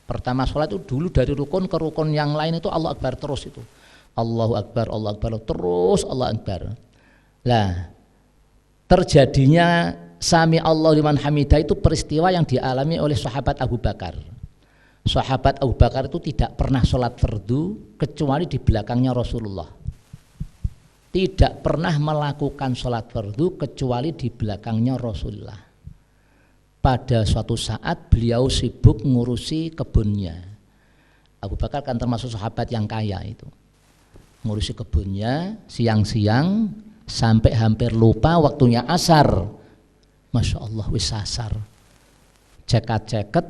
Pertama sholat itu dulu dari rukun ke rukun yang lain itu Allah Akbar terus itu. Allahu Akbar terus Allah Akbar. Lah terjadinya sami Allah liman hamidah itu peristiwa yang dialami oleh sahabat Abu Bakar. Sahabat Abu Bakar itu tidak pernah sholat fardu kecuali di belakangnya Rasulullah. Tidak pernah melakukan sholat fardu kecuali di belakangnya Rasulullah. Pada suatu saat beliau sibuk ngurusi kebunnya. Abu Bakar kan termasuk sahabat yang kaya itu. Ngurusi kebunnya siang-siang sampai hampir lupa waktunya asar. Masya Allah wis asar. Ceket-ceket,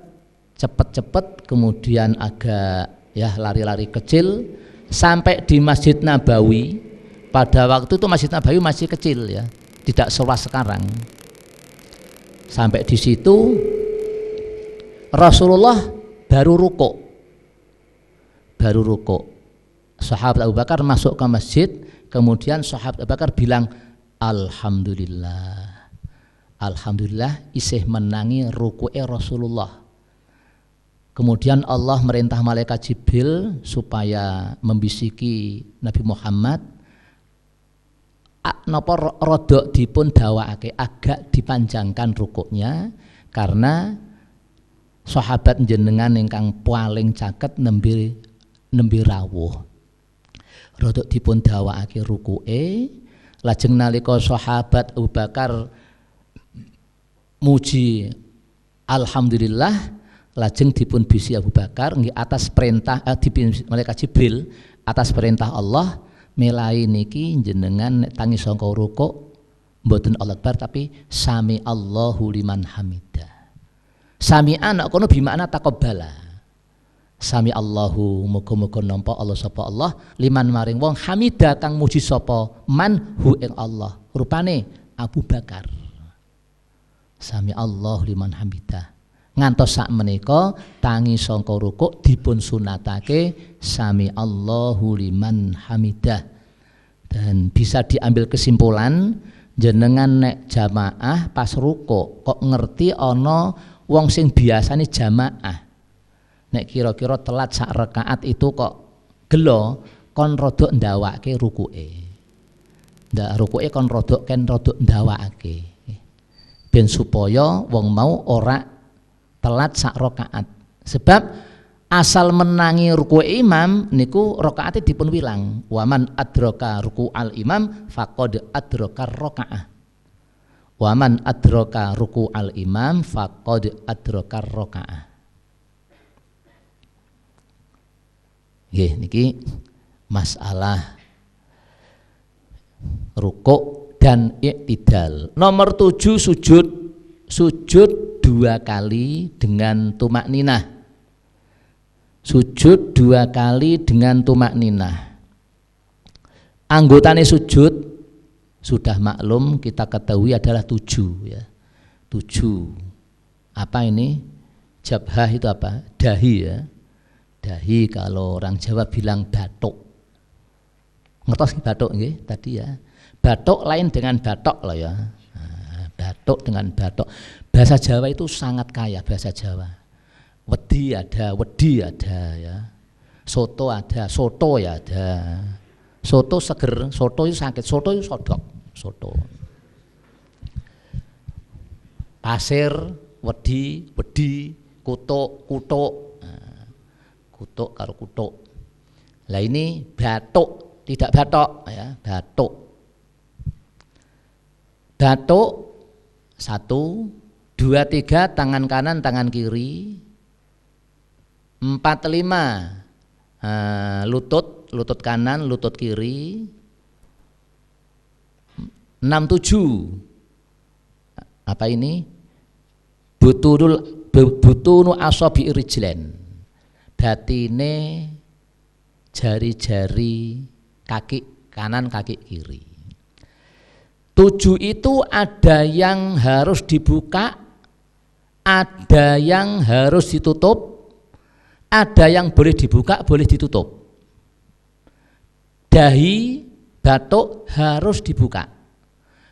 cepet-cepet, kemudian agak ya lari-lari kecil sampai di Masjid Nabawi. Pada waktu itu Masjid Nabawi masih kecil ya, tidak seluas sekarang. Sampai di situ Rasulullah baru rukuk. Sahabat Abu Bakar masuk ke masjid, kemudian sahabat Abu Bakar bilang, Alhamdulillah, Alhamdulillah isih menangi rukuke Rasulullah. Kemudian Allah merintah malaikat Jibril supaya membisiki Nabi Muhammad, napa rodok dipun dawakake, agak dipanjangkan rukuknya karena sahabat jenengan ingkang paling caket nembe rawuh. Rodok dipun dawakake rukuke, lajeng nalika sahabat Abu Bakar muji alhamdulillah, lajeng dipun bisi Abu Bakar nggih atas perintah malaikat Jibril atas perintah Allah. Melai niki jenengan tangi sangka rukuk mboten Allah Akbar tapi sami Allahu liman hamidah. Sami anak kono bimakna taqabbala. Sami Allahu muga-muga nampa Allah sapa Allah liman maring wong hamidah kang muji sapa man hu ing Allah. Rupane Abu Bakar. Sami Allahu liman hamidah. Ngantos sak menika tangi sangka rukuk dipun sunatake sami Allahu liman hamidah. Dan bisa diambil kesimpulan jenengan nek jamaah pas rukuk kok ngerti ana wong sing biasane jamaah nek kira-kira telat sak rakaat itu kok gelo kon rodok ndawake rukuke. Ndak rukuke kon rodok ndawake. Ben supaya wong mau ora telat sak rakaat. Sebab asal menangi ruku imam niku rakaate dipun wilang. Waman adraka ruku al imam faqad adraka rakaah. Waman adraka ruku al imam faqad adraka rakaah. Nggih niki masalah ruku dan i'tidal. Nomor 7 sujud 2 kali dengan tumak ninah. Sujud 2 kali dengan tumak ninah. Anggotane sujud sudah maklum kita ketahui adalah 7 ya. 7. Apa ini? Jabhah itu apa? Dahi ya. Dahi kalau orang Jawa bilang batuk. Ngertos batuk nggih tadi ya. Batuk lain dengan batok lah ya. Batuk dengan batok. Bahasa Jawa itu sangat kaya bahasa Jawa. Wedi ada ya. Soto ada, soto ya ada. Soto seger, soto itu sakit, soto itu sodok, soto. Pasir, wedi, kutuk. Nah, kutuk karo kutuk. Lah ini batuk, tidak batok ya, batuk. Batuk 1, 2, 3 tangan kanan tangan kiri. 4, 5 lutut kanan lutut kiri. 67 apa ini? Butunu asabi rijlen. Batine jari-jari kaki kanan, kaki kiri. 7 itu ada yang harus dibuka, ada yang harus ditutup, ada yang boleh dibuka, boleh ditutup. Dahi, batuk harus dibuka.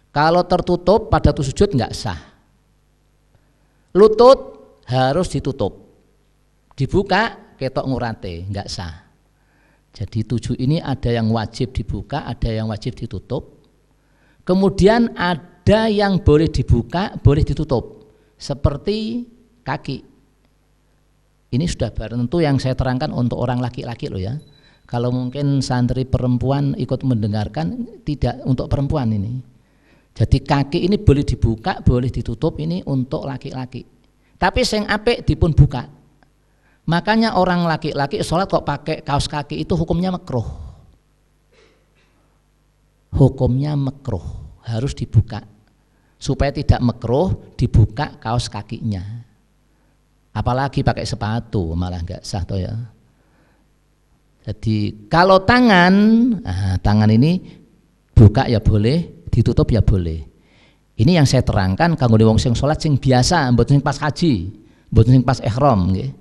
Kalau tertutup pada waktu sujud nggak sah. Lutut harus ditutup. Dibuka ketok ngurate nggak sah. Jadi 7 ini ada yang wajib dibuka, ada yang wajib ditutup. Kemudian ada yang boleh dibuka, boleh ditutup. Seperti kaki. Ini sudah barang tentu yang saya terangkan untuk orang laki-laki loh ya. Kalau mungkin santri perempuan ikut mendengarkan, tidak untuk perempuan ini. Jadi kaki ini boleh dibuka, boleh ditutup, ini untuk laki-laki. Tapi sing apik dipun buka. Makanya orang laki-laki sholat kok pakai kaos kaki itu hukumnya makruh. Hukumnya makruh, harus dibuka. Supaya tidak makruh, dibuka kaos kakinya. Apalagi pakai sepatu, malah enggak sah toh ya. Jadi kalau tangan, tangan ini buka ya boleh, ditutup ya boleh. Ini yang saya terangkan kanggo wong sing salat sing biasa, mboten sing pas haji, mboten sing pas ihram nggih.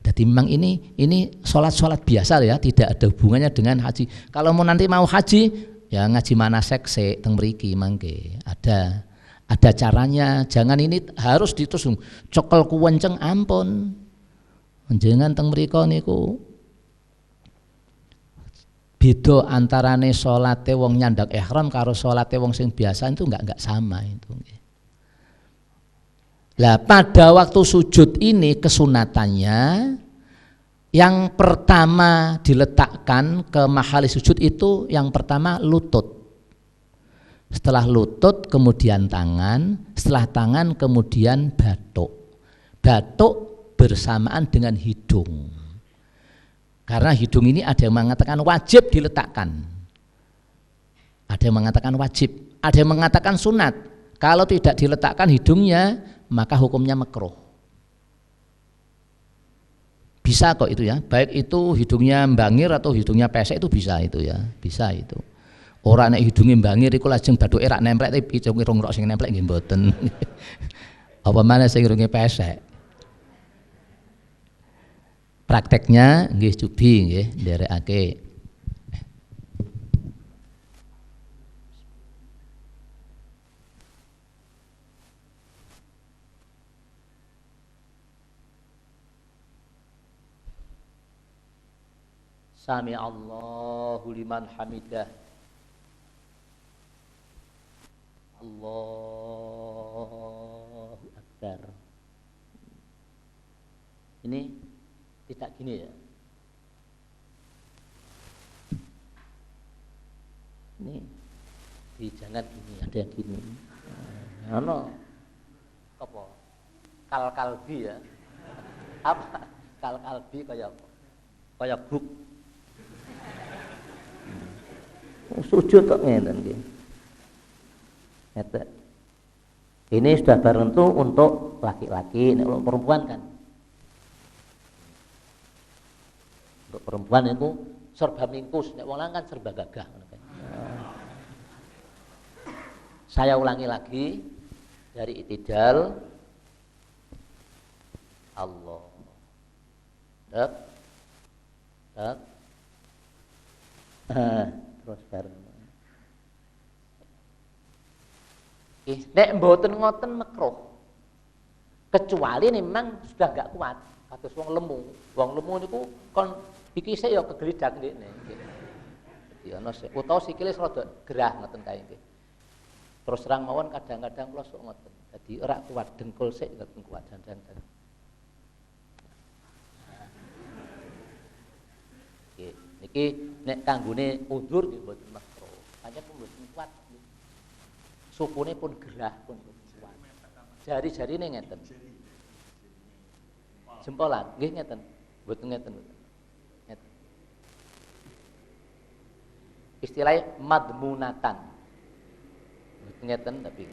Jadi memang ini salat-salat biasa ya, tidak ada hubungannya dengan haji. Kalau mau nanti mau haji, ya ngaji manasek sik teng mriki mangke. Ada caranya, jangan ini harus ditusung cokel kuwenceng ampun. Njenengan teng mriko niku beda antarane salate wong nyandak ihram karo salate wong sing biasa itu enggak sama itu. Lah pada waktu sujud ini kesunatannya yang pertama diletakkan ke mahali sujud itu yang pertama lutut. Setelah lutut kemudian tangan, setelah tangan kemudian batuk. Batuk bersamaan dengan hidung. Karena hidung ini ada yang mengatakan wajib diletakkan. Ada yang mengatakan wajib, ada yang mengatakan sunat. Kalau tidak diletakkan hidungnya, maka hukumnya makruh. Bisa kok itu ya, baik itu hidungnya mbangir atau hidungnya pesek itu bisa itu ya, bisa itu. Orang nek hidungnya mbangir iku lajeng bathuke rak nemplek tapi hidunge rongrok sing nemplek nggih mboten. Apa maneh sing hidunge pesek. Prakteknya nggih cubi nggih nderekake. Sami Allahu liman hamidah. Allahu Akbar. Ini tidak gini ya. Ini jangan gini, ada yang gini. Ono apa? Kal-kalbi ya. Apa? Kal-kalbi kaya buk. Sujud kok ngeten nggih. Ngeten. Ini sudah bareng tuh untuk laki-laki, nek untuk perempuan kan. Untuk perempuan itu serba mingkus, nek wong lanang kan serba gagah. Saya ulangi lagi dari itidal. Allah. Dek. Dek. Terus bareng. Nek mboten ngoten makruh. Kecuali memang sudah gak kuat. Kados wong lemu. Wong lemu niku kon iki sik ya kegelidak ndekne. Ya ana sik utawa sikile rada gerah ngoten kae nggih. Terus terang mawon kadang-kadang kula sok ngoten. Dadi ora kuat dengkul sik ngoten kuat dandan. Nggih, niki nek kanggone udzur nggih mboten makruh. Pancen mboten kuat. Supune pun gerah pun kuat. Jari-jarine ngeten. Jempolan nggih ngeten. Mboten ngeten. Ngeten. Istilahnya madmunatan. ngeten tapi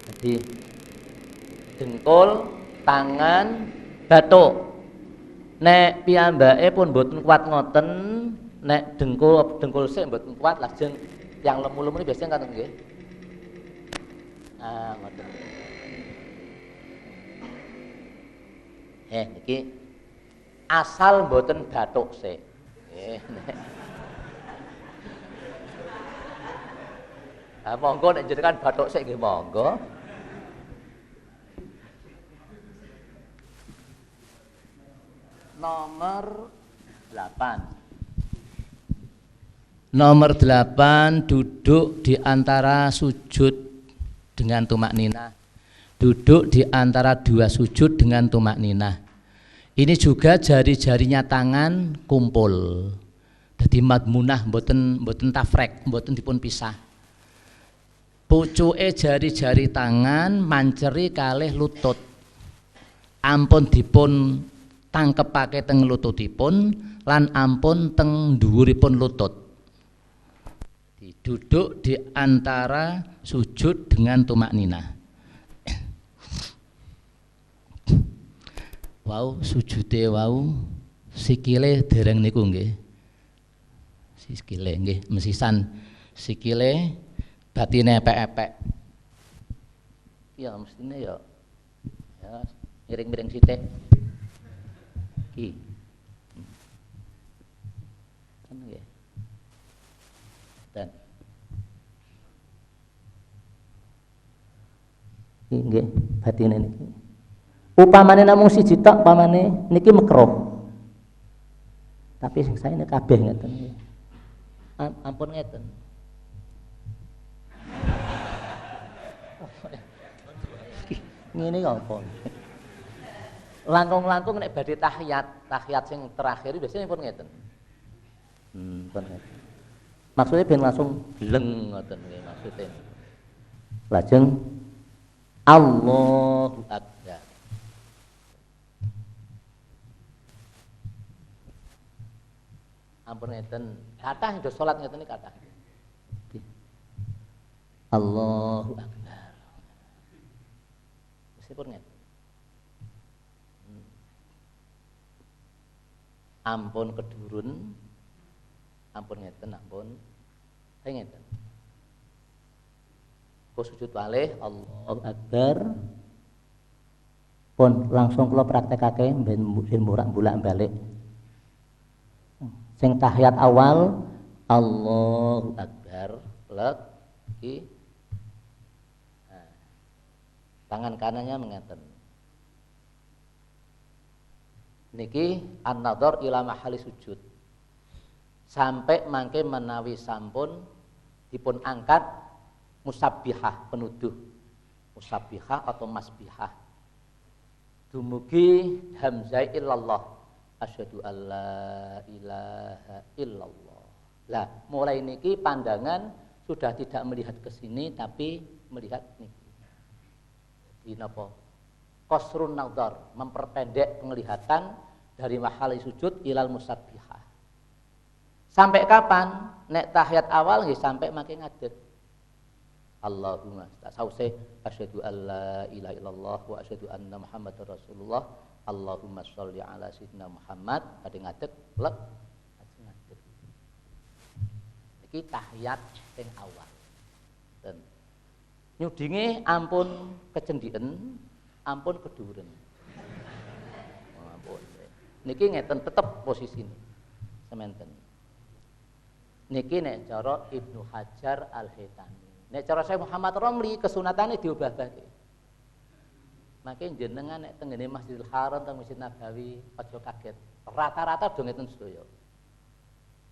jadi dengkul, tangan, bathuk. Nek piyambake pun mboten kuat ngoten, nek dengkul sik mboten kuat lajeng yang lemu-lemu biasanya ngoten nggih. Ah, ngoten. Niki asal mboten bathuk sik. Nggih. Ah monggo nek jenengan bathuk sik nggih monggo. Nomor 8. Nomor 8 duduk di antara sujud dengan tumak ninah. Duduk di antara dua sujud dengan tumak ninah. Ini juga jari-jarinya tangan kumpul. Jadi madmunah mboten tafrek, mboten dipun pisah. Pucuke jari-jari tangan manceri kalih lutut. Ampun dipun tangkepake teng lututipun lan ampun teng dhuwuripun lutut. Duduk di antara sujud dengan tumak ninah. Wau sujude wau sikile dereng niku nggih. Sikile nggih mesisan sikile batine epek-epek. Ya mestine ya miring-miring sithik. Iki. Kan nggih. Dan nggih batine niki. Upamane namung siji tok pamane niki makruh. Tapi sing saene kabeh ngeten nggih. Ampun ngeten. Ngene apa? Langkung-langkung nek badhe tahiyat sing terakhir biasanya pun ngeten. Pun ngeten. Maksudnya ben langsung bleng ngoten nggih maksudnya. Lajeng Allahu Akbar. Ampun ngeten, kathah ndos salat ngeten iki kathah. Allahu Akbar. Meskipun ngeten. Ampun kedurun, ampun ngeten, ampun ngeten. Kok sujud malih Allahu Akbar. Pun langsung kula praktekake ben bolak-balik. Sing tahiyat awal Allahu Akbar, lek iki tangan kanannya mengeten. Niki an-nadhar ila mahali sujud. Sampai mangke menawi sampun dipun angkat musabbihah penuduh. Musabbihah atau masbihah. Dumugi hamzah illallah. Asyhadu alla ilaha illallah. Lah, mulai niki pandangan sudah tidak melihat ke sini tapi melihat niki. Di napa? Qasrun nadhar, memperpendek penglihatan dari mahali sujud ilal musabbihah. Sampai kapan? Nek tahiyat awal nggih sampai makin ngadeg. Allahumma sause asyhadu alla ilaha illallah wa asyhadu anna muhammadar rasulullah. Allahumma sholli ala sayyidina Muhammad badhe ngadeg lek ngadeg. Iki tahiyat sing awal. Dan nyudinge ampun kecendiken, ampun keduren. Ampun. Niki ngeten tetep posisine. Sementen. Niki nek cara Ibnu Hajar Al-Haytami. Nek cara Syekh Muhammad Romli kesunatane diubah-ubah. Maka jenengan nek tenggene Masjidil Haram teng Masjid Nabawi aja kaget. Rata-rata do ngeten sedaya.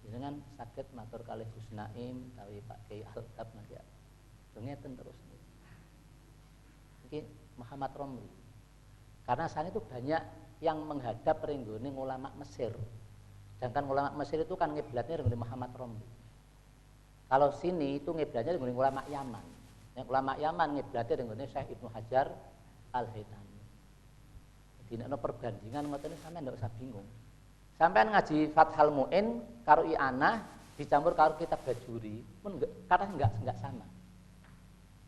Jenengan saged matur kalih Gus Naim utawi Pak Kiai Al-Tab mangke. Do ngeten terus. Iki Muhammad Romli. Karena sana itu banyak yang menghadap ringgone ulama Mesir. Sedangkan ulama Mesir itu kan ngiblatnya ringgone Muhammad Romli. Kalau sini itu ngiblatnya ringgone ulama Yaman. Yang ulama Yaman ngiblatnya ringgone Syekh Ibnu Hajar Al-Haytami. Jadi nek perbandingan ngoten sampeyan ndak usah bingung. Sampean ngaji Fathul Muin karo i'anah dicampur karo kitab Bajuri pun katanya enggak sama.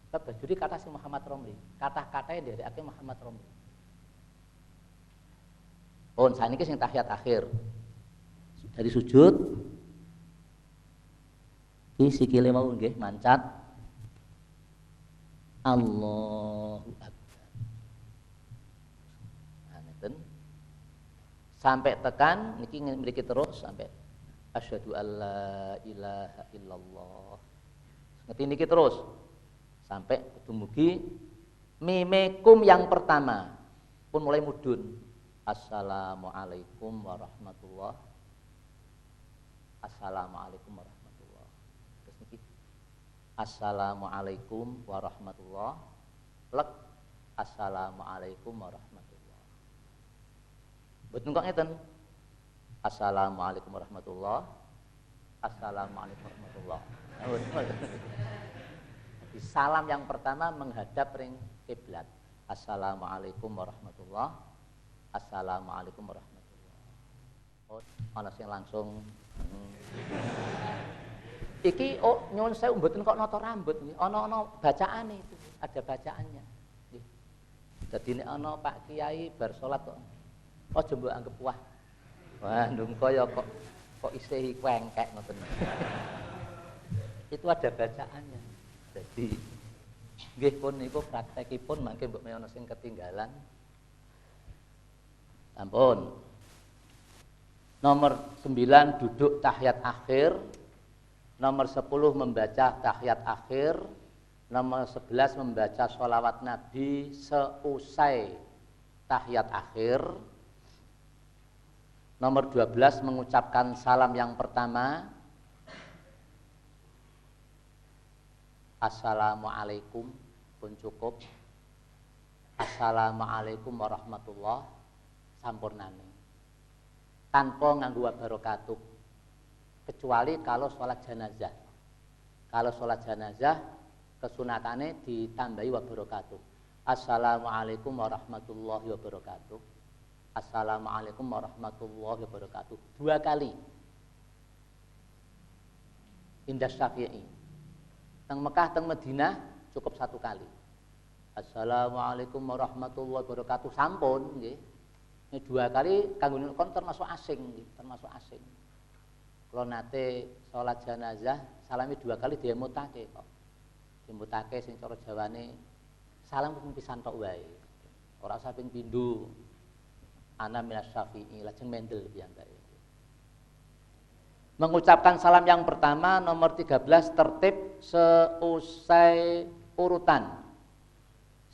Kitab Bajuri kata si Muhammad Romli, kata-katanya dari akhir Muhammad Romli. Pun saniki sing tahiyat akhir. Dari sujud iki sikile mau nggih mancat Allahu Akbar. Ngeten. Sampai tekan niki mriki terus sampai asyhadu alla ilaha illallah. Ngerti niki terus sampai dumugi mimekum yang pertama pun mulai mudun. Assalamualaikum warahmatullah. Assalamualaikum warahmatullah. Terus niki Assalamualaikum warahmatullah. Lek Assalamualaikum warahmatullah. Betul kok ngeten. Assalamualaikum warahmatullah. Assalamualaikum warahmatullah. Salam yang pertama menghadap ring kiblat. Assalamualaikum warahmatullah. Assalamualaikum warahmatullah. Oh, ana sing langsung iki nyuwun sewu mboten kok nata rambut nggih. Ana bacaane itu, ada bacaannya. Nggih. Dadi nek ana Pak Kiai bar salat kok aja mbok anggap wah. Wah, ndung kaya kok isih kwengkek ngoten. Itu ada bacaannya. Jadi nggih pun niku praktekipun mangke mbok menawa sing ketinggalan. Ampun. Nomor 9 duduk tahiyat akhir. Nomor 10 membaca tahiyat akhir. Nomor 11 membaca sholawat Nabi seusai tahiyat akhir. Nomor 12 mengucapkan salam yang pertama. Assalamualaikum pun cukup. Assalamualaikum warahmatullah sampurnane. Tanpa nganggo wabarakatuh. Kecuali kalau sholat jenazah. Kalau sholat jenazah kesunatane ditambahi wabarakatuh. Assalamualaikum warahmatullahi wabarakatuh. Assalamualaikum warahmatullahi wabarakatuh. 2 kali. Indah Syafi'i. Teng Mekah, teng Madinah cukup 1 kali. Assalamualaikum warahmatullahi wabarakatuh sampun nggih. Ini 2 kali kanggo kon termasuk asing nggih, termasuk asing. Kalau nate sholat jenazah salami 2 kali diemutake kok. Diemutake sing cara Jawane salam pun pisan tok wae. Ora usah ping pindho. Ana minas Syafi'i lajeng mendel piyambake. Mengucapkan salam yang pertama nomor 13 tertib seusai urutan.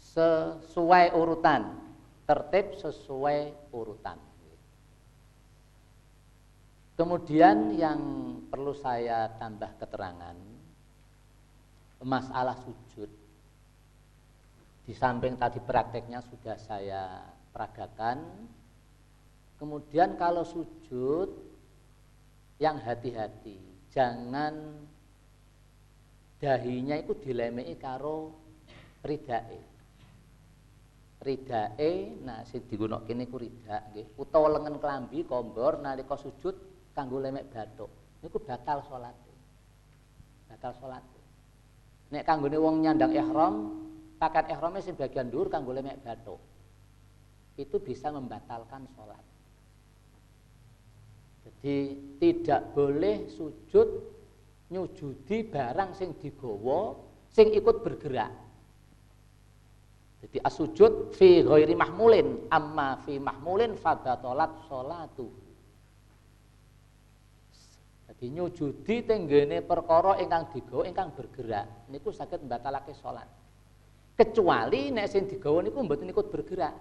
Sesuai urutan. Tertib sesuai urutan. Kemudian yang perlu saya tambah keterangan masalah sujud. Di samping tadi prakteknya sudah saya peragakan. Kemudian kalau sujud yang hati-hati, jangan dahinya itu dilemeki karo ridae. Ridae, nah sing digunakke niku ridak nggih, utawa lengan klambi kombor nalika sujud kanggo lemek bathuk. Niku batal salate. Batal salate. Nek kanggone wong nyandang ihram, paket ihrame sing bagian dhuwur kanggo lemek bathuk. Itu bisa membatalkan salat. Jadi tidak boleh sujud nyujudi barang sing digawa sing ikut bergerak. Jadi as-sujud fi ghairi mahmulin amma fi mahmulin fabatalat sholatu. Jadi nyujudi tenggene perkara ingkang digawa ingkang bergerak niku saged mbatalake salat. Kecuali nek sing digawa niku mboten ikut bergerak.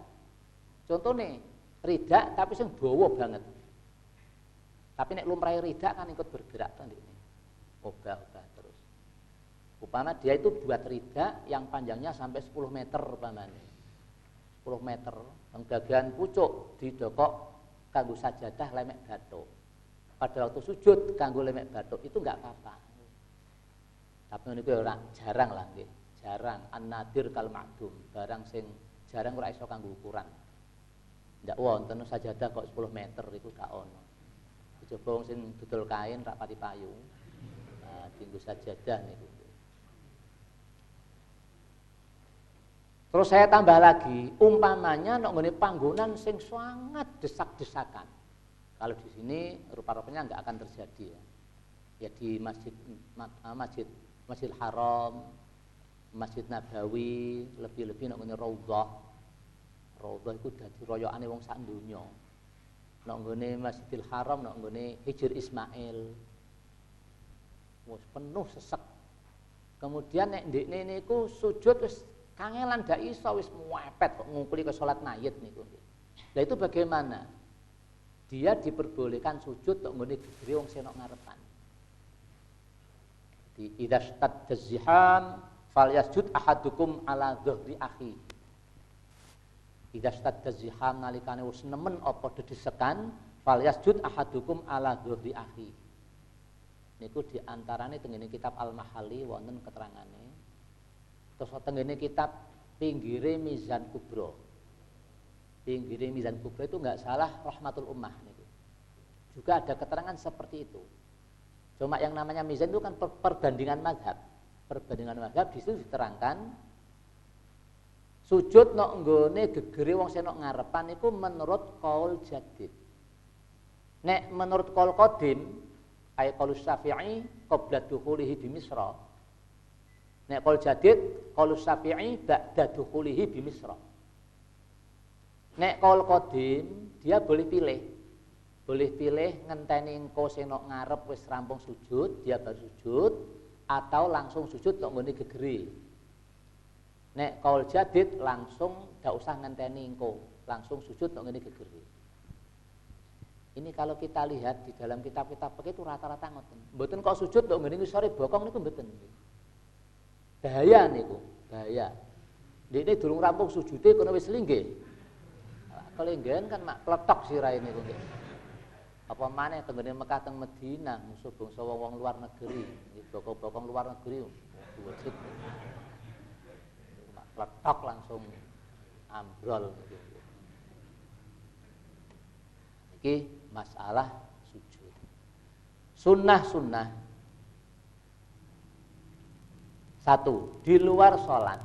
Contone ridak tapi sing dawa banget. Tapi nek lumrahe ridak kan ikut bergerak to ndekne. Obah-obah terus. Upama dia itu buat ridak yang panjangnya sampai 10 meter upamane. 10 meter, yang bagian pucuk didokok kanggo sajadah lemek bathuk. Pada waktu sujud kanggo lemek bathuk itu enggak apa-apa. Tapi niku ora jarang lah nggih. Jarang an-nadir kal ma'dum, barang sing jarang ora iso kanggo ukuran. Ndak wonten sajadah kok 10 meter iku gak ono. Kejaba wong sing dodol kain rak pati payu. Nah, dienggo sajadah niku. Terus saya tambah lagi, umpamanya nek nggone panggonan sing sangat desak-desakan. Kalau di sini rupa-rupanya enggak akan terjadi ya. Ya di Masjid Haram, Masjid Nabawi, lebih-lebih nek nggone Raudhah. Raudhah iku dadi royokane wong sak donya. Nek nggone Masjidil Haram, nek nggone Hijr Ismail. Wis penuh sesek. Kemudian nek ndekne niku sujud wis kangelan ndak iso wis muepet kok ngungkuli ke salat mayit niku. Lah itu bagaimana? Dia diperbolehkan sujud tok nggone gegere wong sing ngarepan. Di idastad taziham falyasjud ahadukum ala dhahri akhi. Idastad taziham nalikane wis nemen apa dedesekan falyasjud ahadukum ala dhahri akhi. Niku diantarane tengene kitab Al-Mahalli wonten keterangane. Terus tengene kitab Pinggire Mizan Kubro. Pinggire Mizan Kubro itu enggak salah Rahmatul Ummah niku. Juga ada keterangan seperti itu. Cuma yang namanya mizan itu kan perbandingan mazhab. Perbandingan mazhab di situ diterangkan sujud nok nggone gegere wong sing nok ngarepan iku menurut qaul jadid. Nek menurut qaul qadim ay qaul Syafi'i qabla dukhulihi bi Misra. Nek qaul jadid qaul Syafi'i ba'da dukhulihi bi Misra. Nek qaul qadim dia boleh pilih. Boleh pilih ngenteni engko sing nok ngarep wis rampung sujud, dia baru sujud atau langsung sujud tok nggone gegere. Nek qaul jadid langsung ndak usah ngenteni engko, langsung sujud tok nggone gegere. Ini kalau kita lihat di dalam kitab-kitab fikih itu rata-rata ngoten. Mboten kok sujud tok nggone ngisore bokong niku mboten. Bahaya niku, bahaya. Dekne durung rampung sujude kono wis linggih. Kelenggen kan mak kletok sirahe niku nggih. Apa maneh tenggene Mekah teng Madinah musuh bangsa wong luar negeri, bokong-bokong luar negeri wajib. Letok langsung ambrol gitu. Iki masalah sujud. Sunnah-sunnah. 1. Di luar sholat,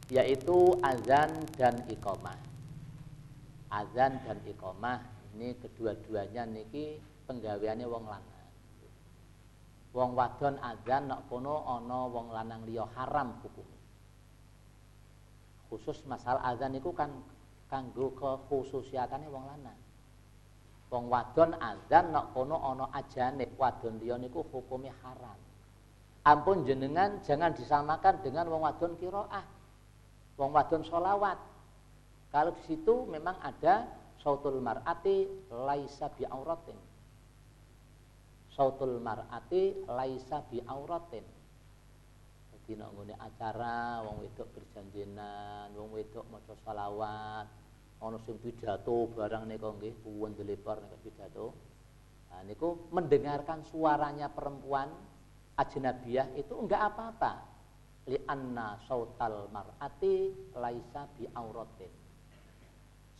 yaitu azan dan iqamah. Azan dan iqamah ini kedua-duanya niki penggaweane wong lanang. Wong wadon azan nek kono ana wong lanang liya haram hukume. Khusus masalah azan niku kan kanggo kekhususiatane wong lanang. Wong wadon azan nek kono ana ajanib wadon liya niku hukume haram. Ampun jenengan jangan disamakan dengan wong wadon qiraah. Wong wadon sholawat. Kalau di situ memang ada sautul mar'ati laisa bi auratin. Sautul mar'ati laisa bi auratin. Jadi nek ngene acara wong wedok berjanjenan, wong wedok maca selawat, ana sing pidato barang nika nggih puwendelebar nek pidato. Nah niku mendengarkan suaranya perempuan ajnabiyah itu enggak apa-apa. Li anna sautal mar'ati laisa bi auratin.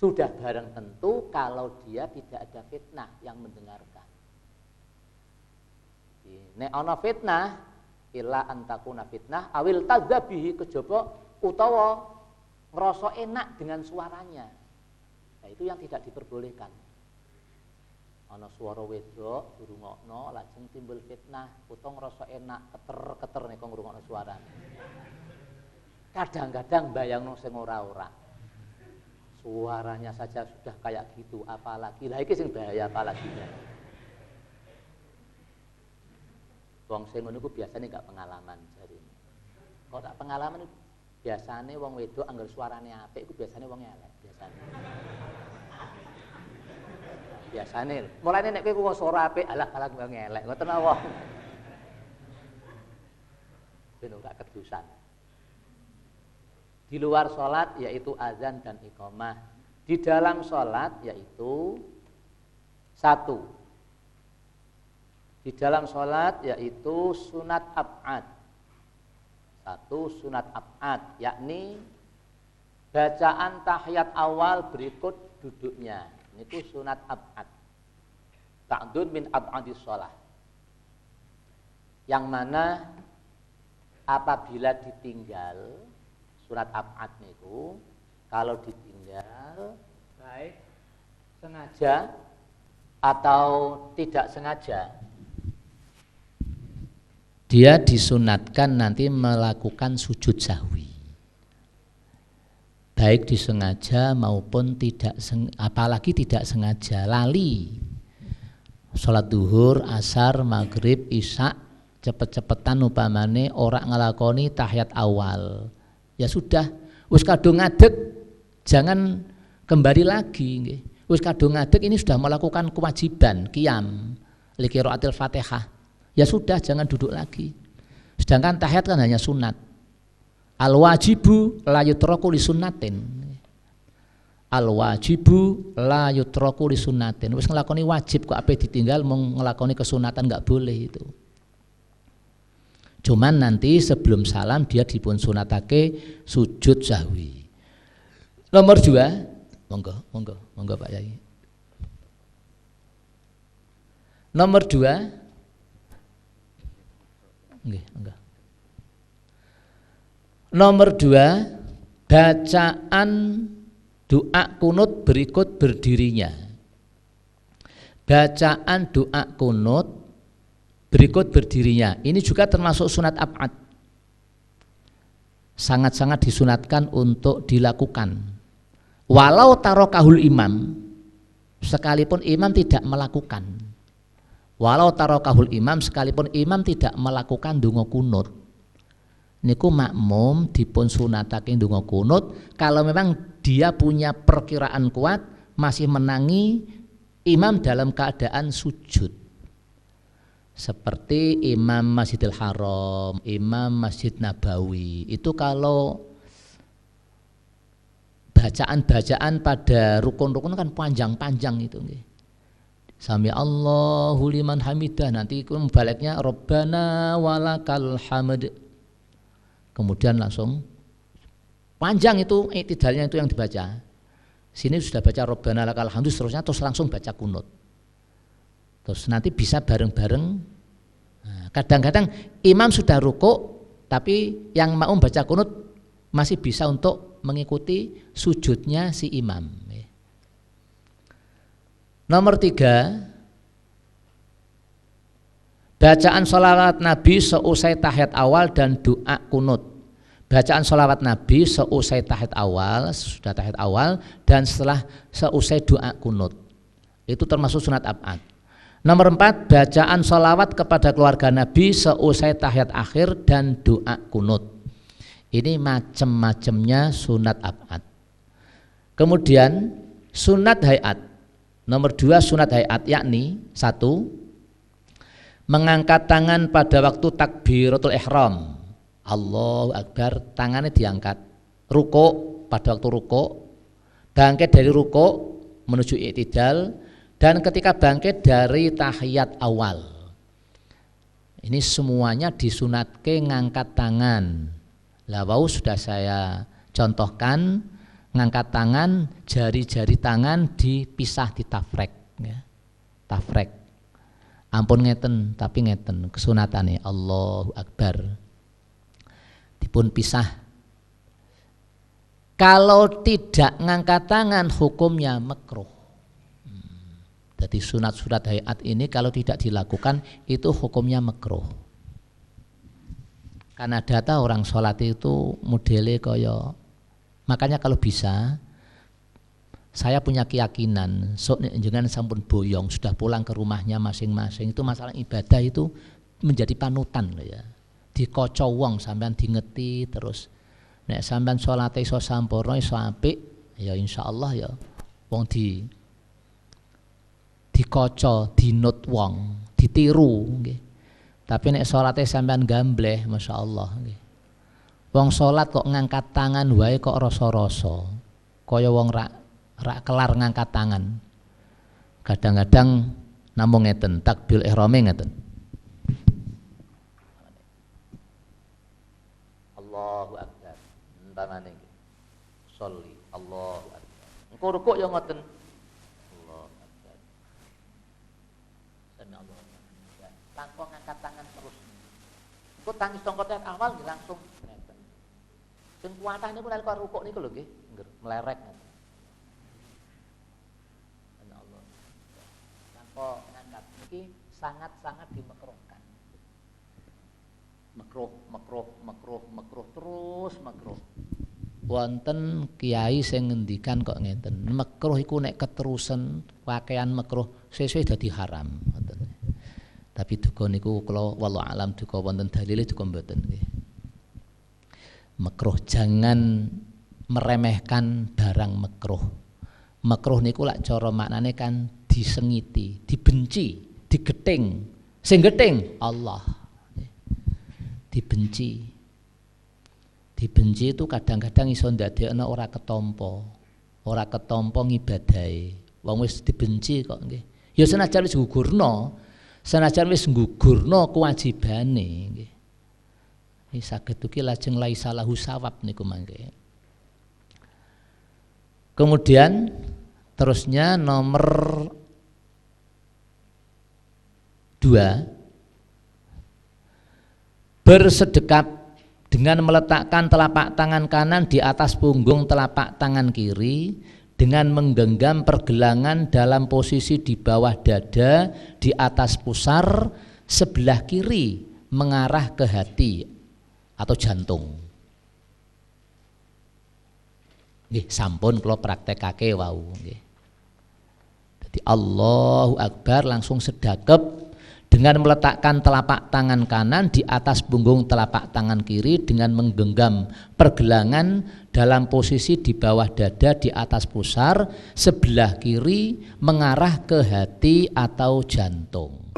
Sudah barang tentu kalau dia tidak ada fitnah yang mendengarkan. Nek ana fitnah illa antakuna fitnah awil tadzabihi kejaba utawa ngrasa enak dengan suaranya. Nah itu yang tidak diperbolehkan. Ana swara wedok dirungokno lajeng timbul fitnah utawa ngrasa enak keter-keter nek ngrungokno suarane. Kadang-kadang bayangno sing ora-ora. Suaranya saja sudah kayak gitu, apalagi lah iki sing bahaya apalagi. Wong sing ngono iku biasane enggak pengalaman jarine. Kok tak pengalaman biasane wong wedok anggar suarane apik iku biasane wong elek biasane. Biasane mulane nek kowe suara apik alah-alah wong elek ngoten apa. Ben ora kedusan. Di luar sholat yaitu azan dan iqamah. Di dalam sholat yaitu 1. Di dalam sholat yaitu sunat ab'ad. 1 sunat ab'ad, yakni bacaan tahiyat awal berikut duduknya. Itu sunat ab'ad. ba'dun min ab'adis shalah. Yang mana apabila ditinggal sunat ab'ad niku, kalau ditinggal baik sengaja atau tidak sengaja, dia disunatkan nanti melakukan sujud sahwi. Baik disengaja maupun tidak, apalagi tidak sengaja, lali. Sholat duhur, asar, maghrib, isya, cepet-cepetan upamane ora ngelakoni tahiyat awal. Ya sudah, wis kadung ngadeg, jangan kembali lagi. Wis kadung ngadeg ini sudah melakukan kewajiban qiyam li qiraatil Fatihah. Ya sudah, jangan duduk lagi. Sedangkan tahiyat kan hanya sunat. Al wajibu la yutraku li sunnatin. Al wajibu la yutraku li sunnatin. Wis nglakoni wajib kok ape ditinggal mung nglakoni kesunatan enggak boleh itu. Cuman nanti sebelum salam dia dipun sunatake sujud sahwi. Nomor 2, monggo Pak Yai. Nomor 2, nggih, monggo. Nomor 2, bacaan doa kunut berikut berdirinya. Bacaan doa kunut berikut berdirinya. Ini juga termasuk sunat ab'ad. Sangat-sangat disunatkan untuk dilakukan. Walau tarokahul imam, sekalipun imam tidak melakukan. Walau tarokahul imam, sekalipun imam tidak melakukan donga kunut. Niku makmum dipun sunatake donga kunut kalau memang dia punya perkiraan kuat masih menangi imam dalam keadaan sujud. Seperti imam Masjidil Haram, imam Masjid Nabawi. Itu kalau bacaan-bacaan pada rukun-rukun kan panjang-panjang itu nggih. Sami Allahu liman hamidah, nanti itu baliknya Rabbana walakal hamd. Kemudian langsung panjang itu iktidalnya itu yang dibaca. Sini sudah baca Rabbana lakal hamdu, seterusnya terus langsung baca kunut. Terus nanti bisa bareng-bareng. Nah, kadang-kadang imam sudah rukuk tapi yang makmum baca kunut masih bisa untuk mengikuti sujudnya si imam. Nomor 3, bacaan sholawat Nabi seusai tahiyat awal dan doa kunut. Bacaan sholawat Nabi seusai tahiyat awal, sudah tahiyat awal, dan setelah seusai doa kunut. Itu termasuk sunat ab'ad. Nomor 4, bacaan sholawat kepada keluarga Nabi seusai tahiyat akhir dan doa kunut. Ini macam-macamnya sunat ab'ad. Kemudian sunat hayat. Nomor 2 sunat hayat, yakni 1, mengangkat tangan pada waktu takbiratul ihram. Allahu Akbar, tangannya diangkat. Rukuk, pada waktu rukuk, bangkit dari rukuk menuju i'tidal, dan ketika bangkit dari tahiyat awal. Ini semuanya disunatke ngangkat tangan. Lah wau sudah saya contohkan, ngangkat tangan, jari-jari tangan dipisah, ditafrek ya. Tafrek. Ampun ngeten, tapi ngeten kesunatane Allahu Akbar. Dipun pisah. Kalau tidak ngangkat tangan hukumnya makruh. Jadi sunat-sunat hayat ini kalau tidak dilakukan itu hukumnya makruh. Karena data orang sholat itu modele kaya, makanya kalau bisa saya punya keyakinan jangan sampun boyong sudah pulang ke rumahnya masing-masing, itu masalah ibadah itu menjadi panutan loh ya. Dikoco wong sampean dingeti terus. Nek sampean salate iso sampurna iso apik ya insyaallah ya wong dikoco, dinut wong, ditiru nggih. Tapi nek salate sampean gambleh masyaallah nggih. Wong salat kok ngangkat tangan wae kok rasa-rasa. Kaya wong rak kelar ngangkat tangan. Kadang-kadang namung ngeten takbir ihrame ngeten. Allahu Akbar. Entamane iki. Sholli Allahu Akbar. Engko rukuk ya ngoten. Allahu Akbar. tanpa ngangkat tangan terus. Engko tangis tongkot awal nggih langsung ngeten. Sing kuwatah niku nalika rukuk niku lho nggih, melerek ngeten. Allah. Tanpa ngangkat iki sangat-sangat dimekruhkan. Makruh terus makruh. Wonten kiai sing ngendikan kok ngeten, makruh iku nek keterusan pakaian makruh sesuk dadi haram ngoten. Tapi duka niku kula wallahu alam duka wonten dalile duka mboten nggih. Makruh jangan meremehkan barang makruh. Makruh niku lak cara maknane kan disengiti, dibenci, digething. Sing gething Allah. Dibenci. Dibenci itu kadang-kadang iso ndadekno ora ketampa ngibadahe. Wong wis dibenci kok nggih. Ya senajan wis nggugurna kewajibane nggih. Iki saged ugi lajeng laisa lahu sawab niku mangke. Kemudian terusnya nomor 2, bersedekap dengan meletakkan telapak tangan kanan di atas punggung telapak tangan kiri dengan menggenggam pergelangan dalam posisi di bawah dada di atas pusar sebelah kiri mengarah ke hati atau jantung. Nggih sampun kula praktekake wau nggih. Dadi Allahu Akbar langsung sedekap dengan meletakkan telapak tangan kanan di atas punggung telapak tangan kiri dengan menggenggam pergelangan dalam posisi di bawah dada di atas pusar sebelah kiri mengarah ke hati atau jantung.